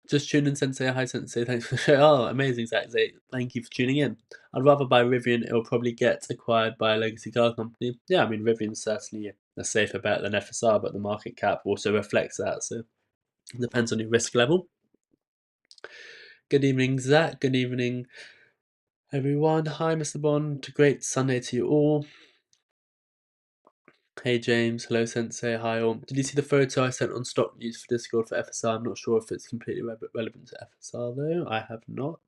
Just tune in, Sensei. Hi, Sensei. Thanks for sharing. Oh, amazing, Zach. Thank you for tuning in. I'd rather buy Rivian. It'll probably get acquired by a legacy car company. Yeah, I mean, Rivian's certainly a safer bet than FSR, but the market cap also reflects that. So it depends on your risk level. Good evening, Zach. Good evening, everyone. Hi, Mr. Bond. Great Sunday to you all. Hey, James. Hello, Sensei. Hi, all. Did you see the photo I sent on stock news for Discord for FSR? I'm not sure if it's completely relevant to FSR, though. I have not.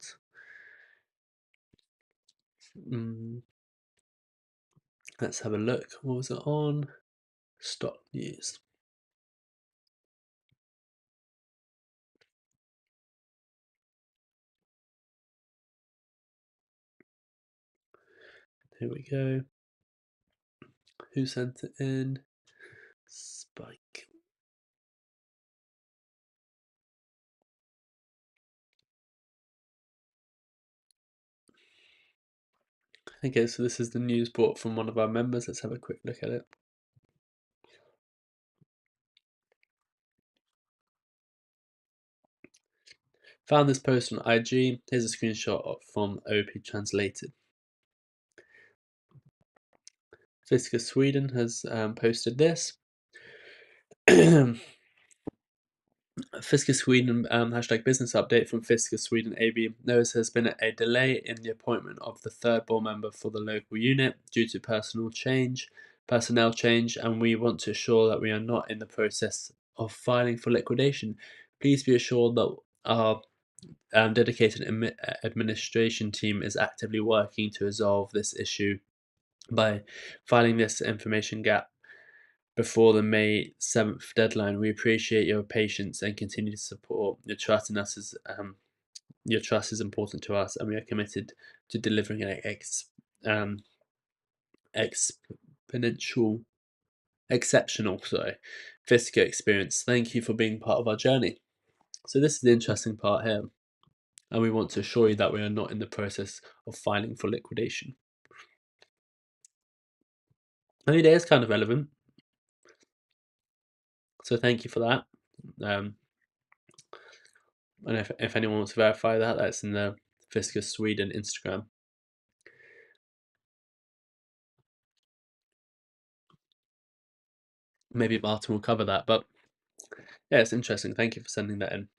Let's have a look. What was it on? Stock news. Here we go. Who sent it in? Spike. Okay, so this is the news brought from one of our members. Let's have a quick look at it. Found this post on IG. Here's a screenshot from OP Translated. Fisker Sweden has posted this. Fisker Sweden hashtag business update from Fisker Sweden AB. Notice there's been a delay in the appointment of the third board member for the local unit due to personnel change, and we want to assure that we are not in the process of filing for liquidation. Please be assured that our dedicated administration team is actively working to resolve this issue by filing this information gap before the May 7th deadline. We appreciate your patience and continued support. Your trust in us is important to us, and we are committed to delivering an exceptional Fisker experience. Thank you for being part of our journey. So this is the interesting part here, and we want to assure you that we are not in the process of filing for liquidation. I mean, it is kind of relevant, so thank you for that. And if anyone wants to verify that, that's in the Fisker Sweden Instagram. Maybe Martyn will cover that, but yeah, it's interesting. Thank you for sending that in.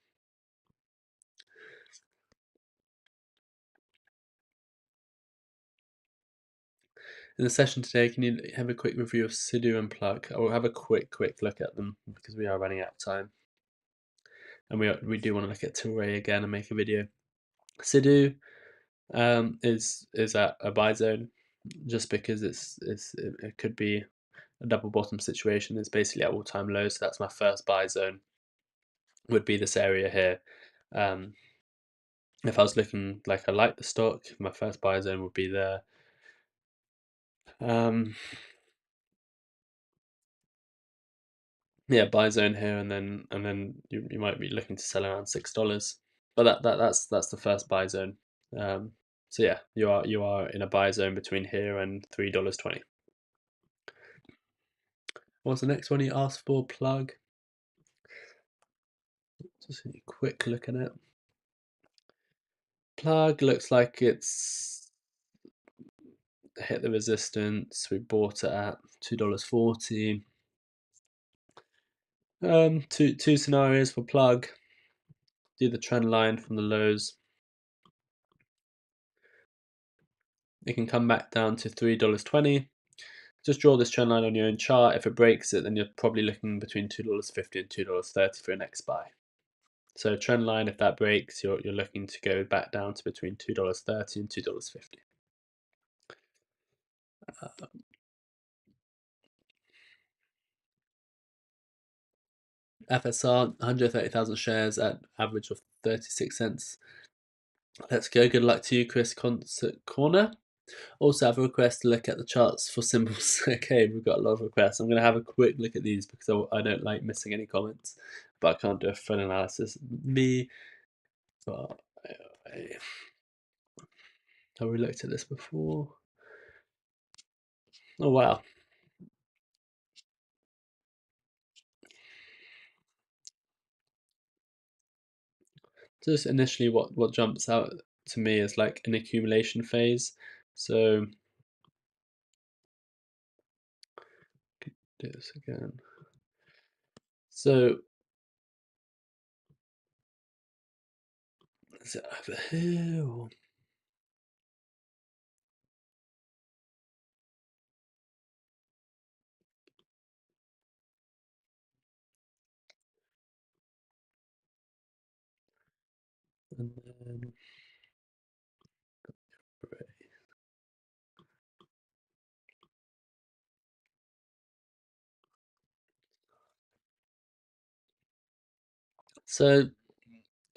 In the session today, can you have a quick review of SIDU and Plug? I will have a quick look at them because we are running out of time, and we do want to look at Tilray again and make a video. SIDU is at a buy zone, just because it could be a double bottom situation. It's basically at all-time lows, so that's my first buy zone. Would be this area here. If I was looking like I like the stock, my first buy zone would be there. Yeah, buy zone here, and then you might be looking to sell around $6. But that's the first buy zone. So yeah, you are in a buy zone between here and $3.20. What's the next one you asked for? Plug. Just a quick look at it. Plug looks like it's hit the resistance. We bought it at $2.40. Two scenarios for Plug. Do the trend line from the lows. It can come back down to $3.20. Just draw this trend line on your own chart. If it breaks it, then you're probably looking between $2.50 and $2.30 for your next buy. So trend line, if that breaks, you're looking to go back down to between $2.30 and $2.50. FSR, 130,000 shares at average of 36 cents. Let's go. Good luck to you, Chris Concert Corner. Also, I have a request to look at the charts for symbols. Okay, we've got a lot of requests. I'm going to have a quick look at these because I don't like missing any comments, but I can't do a full analysis. But have we looked at this before? Oh wow! Just initially, what jumps out to me is like an accumulation phase. So do this again. So is it over here? And then so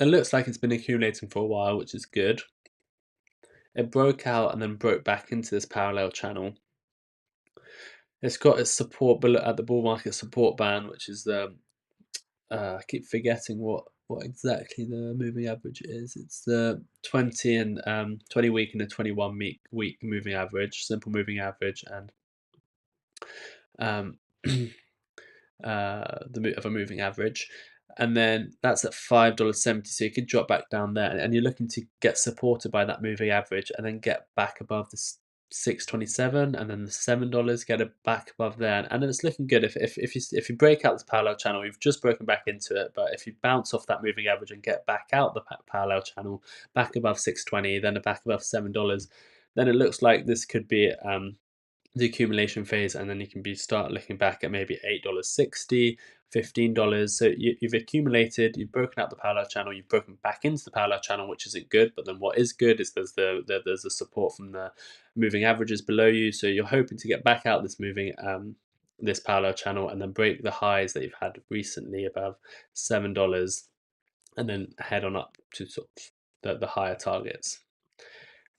it looks like it's been accumulating for a while, which is good. It broke out and then broke back into this parallel channel. It's got its support below at the bull market support band, which is the I keep forgetting what exactly the moving average is. It's the 20 week and the 21 week moving average, simple moving average, and um, of a moving average, and then that's at $5.70. So you could drop back down there, and you're looking to get supported by that moving average, and then get back above the 627, and then the $7 get it back above there, and then it's looking good. If you break out this parallel channel, you've just broken back into it, but if you bounce off that moving average and get back out the parallel channel, back above 620, then back above $7, then it looks like this could be the accumulation phase, and then you can start looking back at maybe $8.60, $15. So you've accumulated, you've broken out the parallel channel, you've broken back into the parallel channel, which isn't good. But then what is good is there's the support from the moving averages below you. So you're hoping to get back out this parallel channel and then break the highs that you've had recently above $7, and then head on up to sort of the higher targets.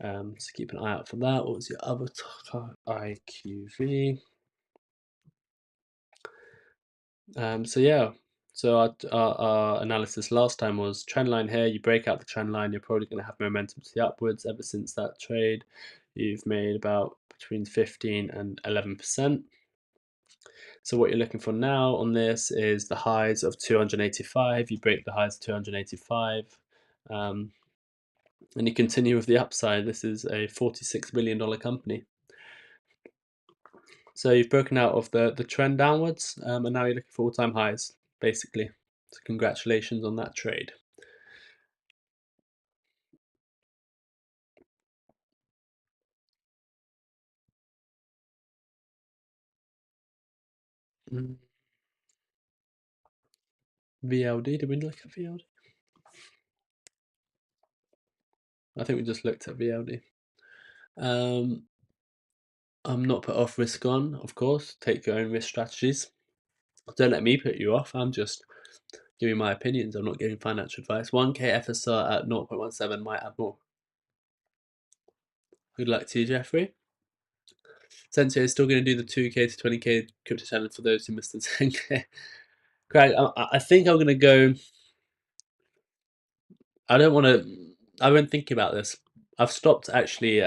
So keep an eye out for that. What was your other IQV? So yeah, so our analysis last time was trend line here. You break out the trend line, you're probably going to have momentum to the upwards. Ever since that trade, you've made about between 15 and 11%. So what you're looking for now on this is the highs of 285. You break the highs of 285. And you continue with the upside. This is a $46 billion company. So you've broken out of the trend downwards, and now you're looking for all-time highs, basically. So congratulations on that trade. VLD, did we look at VLD? I think we just looked at VLD. I'm not put off risk on, of course. Take your own risk strategies. Don't let me put you off. I'm just giving my opinions. I'm not giving financial advice. 1K FSR at 0.17 might have more. Good luck to you, Jeffrey. SENSEI is still going to do the 2K to 20K crypto challenge for those who missed the 10K. Craig, I think I'm going to go. I don't want to. I've been thinking about this. I've stopped actually.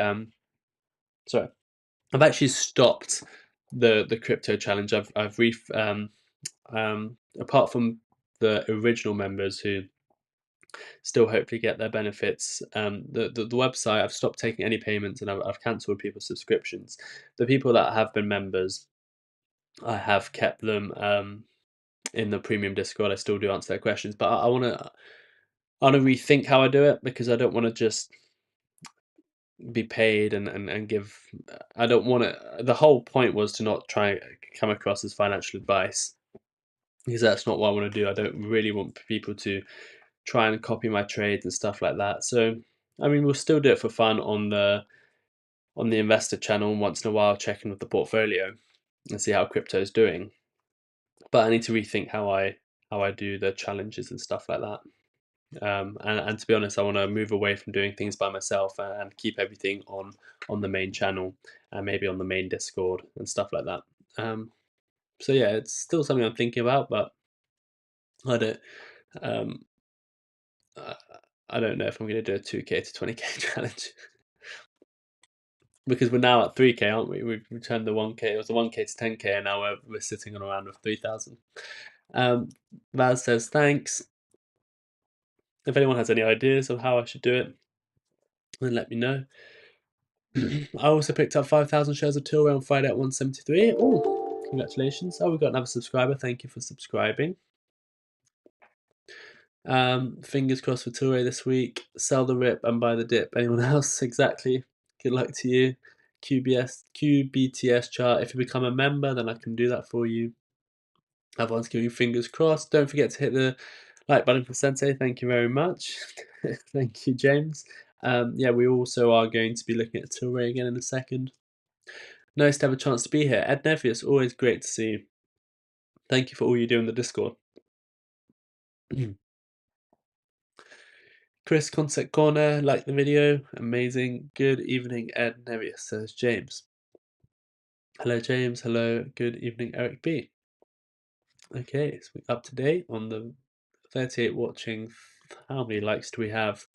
Sorry, I've actually stopped the crypto challenge. Apart from the original members who still hopefully get their benefits. The website, I've stopped taking any payments, and I've cancelled people's subscriptions. The people that have been members, I have kept them in the premium Discord. I still do answer their questions, but I want to rethink how I do it, because I don't want to just be paid and give. I don't want to. The whole point was to not try and come across as financial advice, because that's not what I want to do. I don't really want people to try and copy my trades and stuff like that. So I mean, we'll still do it for fun on the investor channel, once in a while, checking with the portfolio and see how crypto is doing. But I need to rethink how I do the challenges and stuff like that. And to be honest, I want to move away from doing things by myself and keep everything on the main channel and maybe on the main Discord and stuff like that. So yeah, it's still something I'm thinking about, but I don't um, I I don't know if I'm going to do a 2K to 20K challenge because we're now at 3K, aren't we? We've returned the 1K. It was the 1K to 10K, and now we're sitting on around of 3,000. Vaz says thanks. If anyone has any ideas of how I should do it, then let me know. I also picked up 5,000 shares of Tilray on Friday at 173. Oh, congratulations. Oh, we got another subscriber. Thank you for subscribing. Fingers crossed for Tilray this week. Sell the rip and buy the dip. Anyone else? Exactly. Good luck to you. QBTS chart. If you become a member, then I can do that for you. Everyone's giving fingers crossed. Don't forget to hit the like button for Sensei. Thank you very much. Thank you, James. Yeah, we also are going to be looking at Tilray again in a second. Nice to have a chance to be here. Ed Nevius, always great to see you. Thank you for all you do in the Discord. Chris, Concept Corner, like the video. Amazing. Good evening, Ed Nevius, says James. Hello, James. Hello. Good evening, Eric B. Okay, so we're up to date on the 38 watching. How many likes do we have?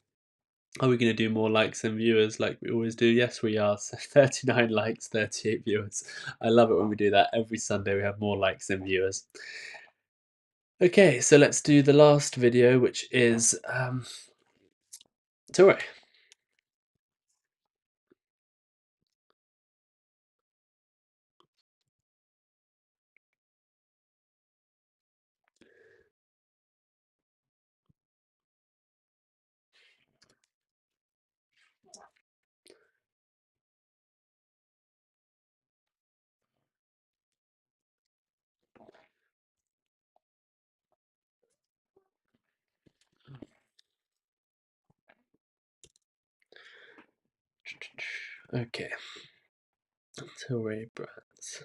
Are we going to do more likes and viewers like we always do? Yes, we are. So 39 likes, 38 viewers. I love it when we do that. Every Sunday we have more likes and viewers. Okay, so let's do the last video, which is Tilray. Okay, Tilray Brands.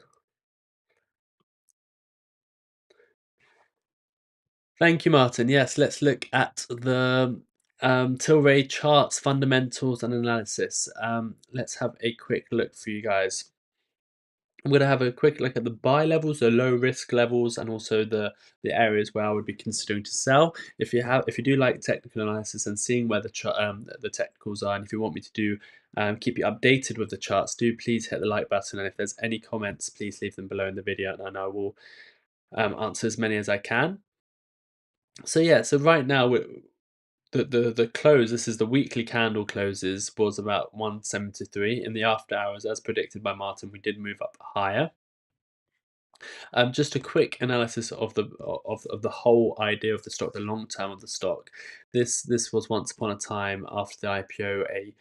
Thank you, Martin. Yes, let's look at the Tilray charts, fundamentals, and analysis. Let's have a quick look for you guys. I'm going to have a quick look at the buy levels, the low risk levels, and also the areas where I would be considering to sell. If you do like technical analysis and seeing where the technicals are, and if you want me to do keep you updated with the charts, do please hit the like button. And if there's any comments, please leave them below in the video, and I will answer as many as I can. So yeah, so right now the close. This is the weekly candle closes was about 173 in the after hours, as predicted by Martin. We did move up higher. Just a quick analysis of the whole idea of the stock, the long term of the stock. This was once upon a time after the IPO a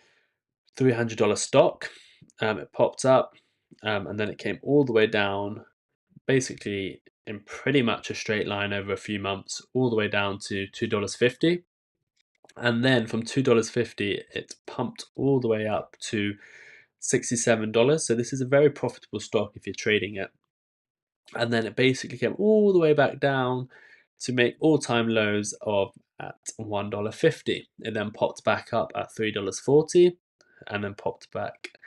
$300 stock. It popped up, and then it came all the way down, basically in pretty much a straight line over a few months, all the way down to $2.50. And then from $2.50, it pumped all the way up to $67. So this is a very profitable stock if you're trading it. And then it basically came all the way back down to make all-time lows of at $1.50. It then popped back up at $3.40 and then popped back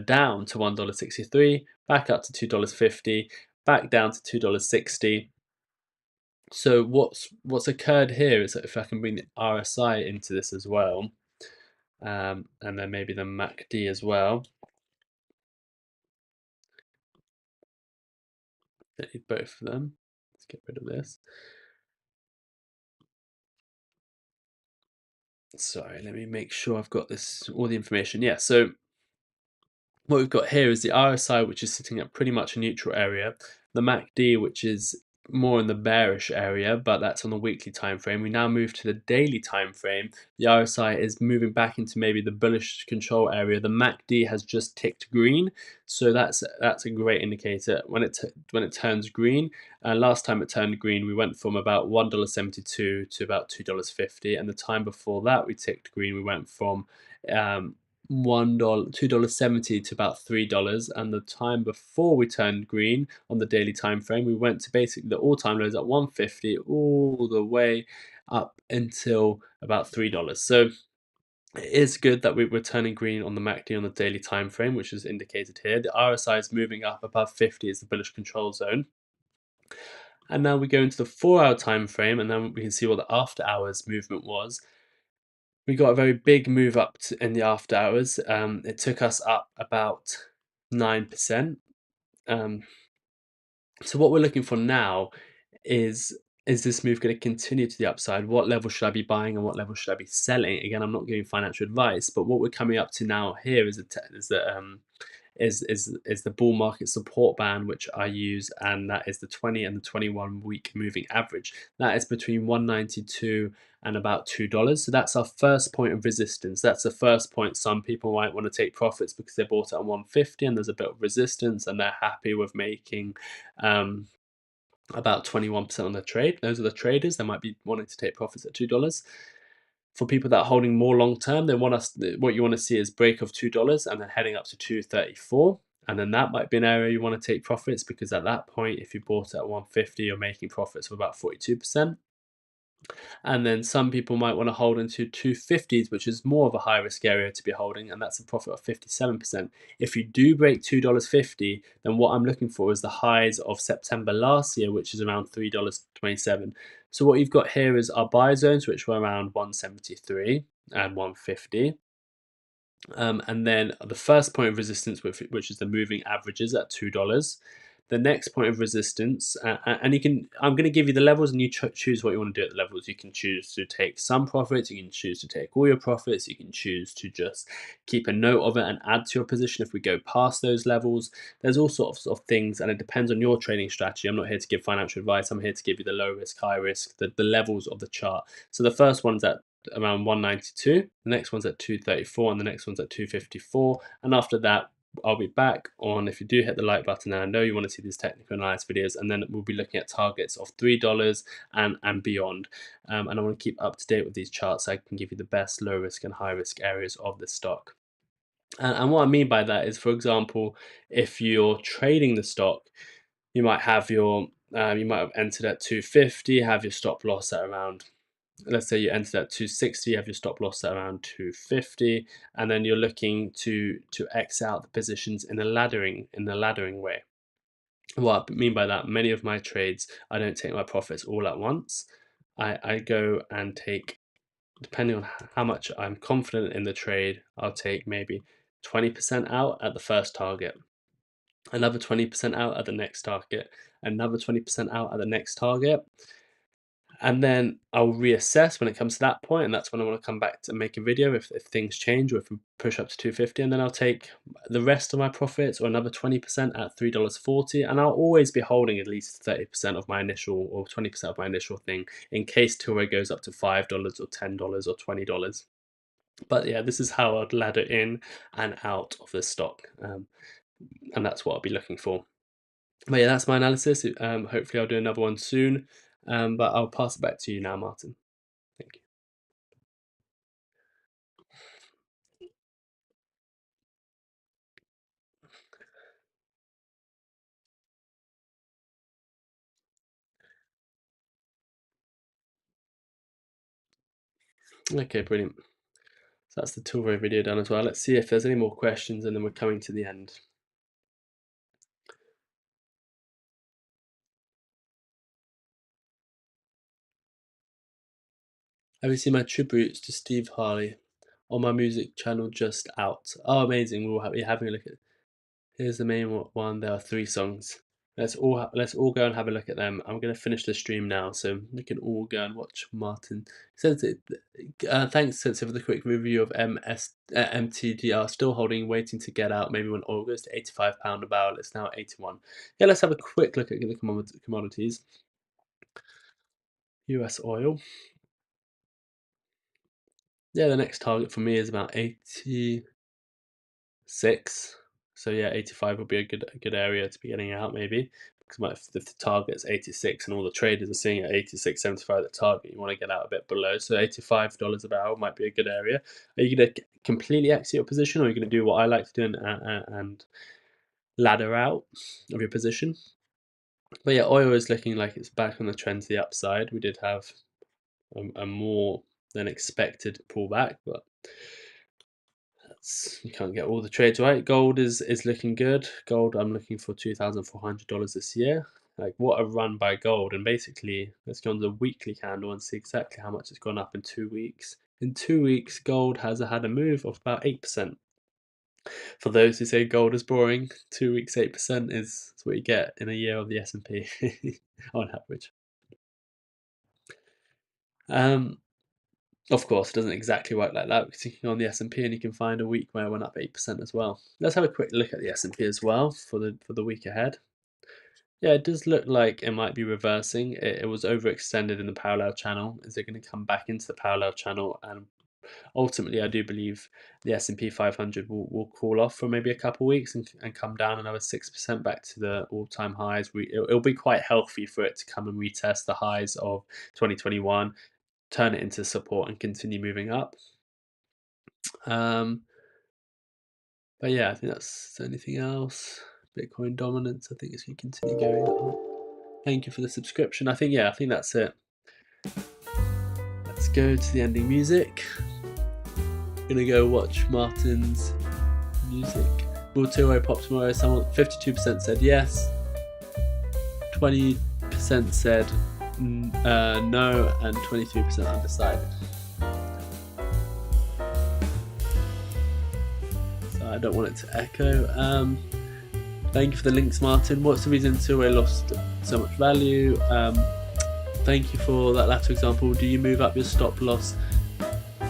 down to $1.63, back up to $2.50, back down to $2.60. So what's occurred here is that if I can bring the RSI into this as well, and then maybe the MACD as well. Don't need both of them. Let's get rid of this. Sorry, let me make sure I've got this all the information. Yeah, so what we've got here is the RSI, which is sitting at pretty much a neutral area, the MACD, which is more in the bearish area, but that's on the weekly time frame. We now move to the daily time frame. The RSI is moving back into maybe the bullish control area. The MACD has just ticked green, so that's a great indicator when it turns green. Last time it turned green, we went from about $1.72 to about $2.50, and the time before that we ticked green, we went from $2.70 to about $3, and the time before we turned green on the daily time frame, we went to basically the all-time lows at 150 all the way up until about $3. So it is good that we're turning green on the MACD on the daily time frame, which is indicated here. The RSI is moving up above 50 is the bullish control zone. And now we go into the 4-hour time frame, and then we can see what the after hours movement was. We got a very big move up in the after hours. It took us up about 9%. Um, so what we're looking for now is this move going to continue to the upside? What level should I be buying and what level should I be selling? Again, I'm not giving financial advice, but what we're coming up to now here is the bull market support band, which I use, and that is the 20 and the 21 week moving average. That is between 192 and about $2. So that's our first point of resistance. That's the first point. Some people might want to take profits because they bought it at 150 and there's a bit of resistance and they're happy with making about 21% on the trade. Those are the traders. They might be wanting to take profits at $2. For people that are holding more long term, what you want to see is break of $2 and then heading up to 234. And then that might be an area you want to take profits, because at that point, if you bought it at 150, you're making profits of about 42%. And then some people might want to hold into 250s, which is more of a high risk area to be holding, and that's a profit of 57%. If you do break $2.50, then what I'm looking for is the highs of September last year, which is around $3.27. So what you've got here is our buy zones, which were around 173 and 150. And then the first point of resistance, which is the moving averages at $2. The next point of resistance, and I'm going to give you the levels, and you choose what you want to do at the levels. You can choose to take some profits, you can choose to take all your profits, you can choose to just keep a note of it and add to your position if we go past those levels. There's all sorts of things, and it depends on your trading strategy. I'm not here to give financial advice. I'm here to give you the low risk, high risk, the levels of the chart. So the first one's at around 192, the next one's at 234, and the next one's at 254. And after that, I'll be back on, if you do hit the like button, and I know you want to see these technical analysis videos, and then we'll be looking at targets of $3 and beyond. And I want to keep up to date with these charts so I can give you the best low risk and high risk areas of the stock. And what I mean by that is, for example, if you're trading the stock, you might have you might have entered at 250, have your stop loss at around, let's say you entered at 260, you have your stop loss at around 250, and then you're looking to X out the positions in a laddering way. What I mean by that, many of my trades, I don't take my profits all at once. I go and take, depending on how much I'm confident in the trade, I'll take maybe 20% out at the first target, another 20% out at the next target, another 20% out at the next target. And then I'll reassess when it comes to that point, and that's when I want to come back to make a video if things change, or if we push up to 250, and then I'll take the rest of my profits, or another 20% at $3.40, and I'll always be holding at least 30% of my initial, or 20% of my initial thing, in case Tilray goes up to $5 or $10 or $20. But yeah, this is how I'd ladder in and out of the stock, and that's what I'll be looking for. But yeah, that's my analysis. Hopefully I'll do another one soon, but I'll pass it back to you now, Martin. Thank you. Okay, brilliant. So that's the Tilray video done as well. Let's see if there's any more questions, and then we're coming to the end. Have you seen my tributes to Steve Harley on my music channel just out? Oh, amazing. We'll be having a look at. Here's the main one. There are 3 songs. Let's all go and have a look at them. I'm going to finish the stream now, so we can all go and watch Martyn. SENSEI, thanks SENSEI for the quick review of MTDR. Still holding, waiting to get out. Maybe when oil goes to £85 a barrel. It's now 81. Yeah, let's have a quick look at the commodities. USOIL. Yeah, the next target for me is about 86. So yeah, 85 would be a good area to be getting out, maybe, because if the target's 86 and all the traders are seeing at 86.75 the target, you want to get out a bit below. So $85 a barrel might be a good area. Are you going to completely exit your position, or are you going to do what I like to do and ladder out of your position? But yeah, oil is looking like it's back on the trend to the upside. We did have a more than expected pullback, but you can't get all the trades right. Gold is looking good. Gold, I'm looking for $2,400 this year. Like, what a run by gold. And basically, let's go on the weekly candle and see exactly how much it's gone up in 2 weeks. In 2 weeks, gold has had a move of about 8%. For those who say gold is boring, 2 weeks 8% is what you get in a year of the S&P on average. Of course, it doesn't exactly work like that, because you can go on the S&P and you can find a week where it went up 8% as well. Let's have a quick look at the S&P as well for the week ahead. Yeah, it does look like it might be reversing. It was overextended in the parallel channel. Is it going to come back into the parallel channel? And ultimately, I do believe the S&P 500 will cool off for maybe a couple of weeks and come down another 6% back to the all-time highs. It'll be quite healthy for it to come and retest the highs of 2021, turn it into support and continue moving up. But yeah, I think that's anything else. Bitcoin dominance, I think it's going to continue going up. Thank you for the subscription. I think that's it. Let's go to the ending music. Gonna go watch Martyn's music. Will Tilray pop tomorrow? 52% said yes, 20% said no, and 23% undecided. So I don't want it to echo. Thank you for the links, Martyn. What's the reason Tilray lost so much value? Thank you for that latter example. Do you move up your stop loss?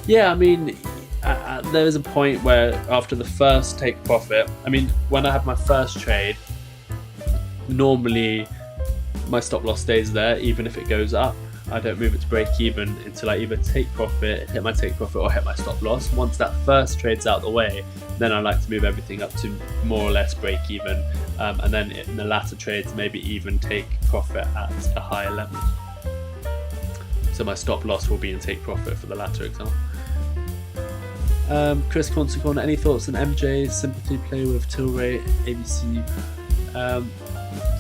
Yeah, I mean, there is a point where after the first take profit, I mean, when I have my first trade, normally my stop loss stays there even if it goes up. I don't move it to break even until I either take profit, hit my take profit, or hit my stop loss. Once that first trade's out the way, then I like to move everything up to more or less break even, and then in the latter trades maybe even take profit at a higher level. So my stop loss will be in take profit for the latter example. Chris Consequon, any thoughts on MJ's sympathy play with Tilray ABC?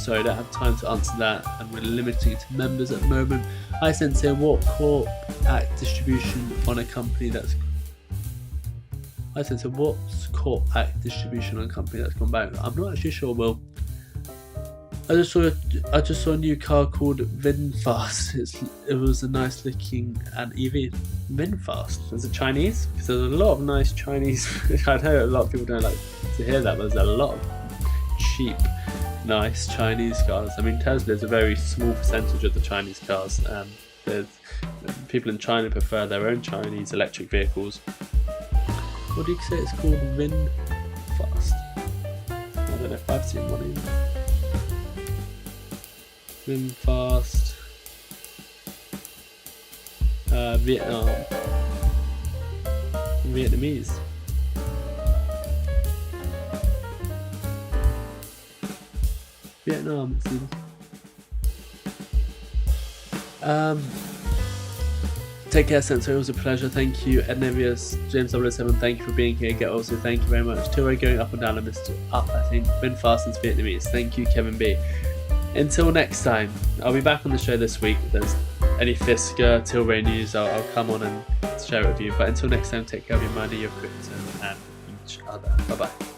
Sorry, I don't have time to answer that, and we're limiting it to members at the moment. Hi Sensei, what Corp Act distribution on a company that's... Hi Sensei, what's Corp Act distribution on a company that's gone back? I'm not actually sure, Will. I just saw a new car called VinFast. It was a nice looking and EV. VinFast. Is it Chinese? Because there's a lot of nice Chinese. I know a lot of people don't like to hear that, but there's a lot of cheap, nice Chinese cars. I mean, Tesla is a very small percentage of the Chinese cars. There's people in China prefer their own Chinese electric vehicles. What do you say it's called? VinFast. I don't know if I've seen one either. VinFast, Vietnamese. Vietnam, it seems. Take care, Sensei. It was a pleasure. Thank you, Ednevius, James 007. Thank you for being here. Get also, thank you very much. Tilray going up and down. I missed up, I think. VinFast is Vietnamese. Thank you, Kevin B. Until next time, I'll be back on the show this week. If there's any Fisker, Tilray news, I'll come on and share it with you. But until next time, take care of your money, your crypto, and each other. Bye-bye.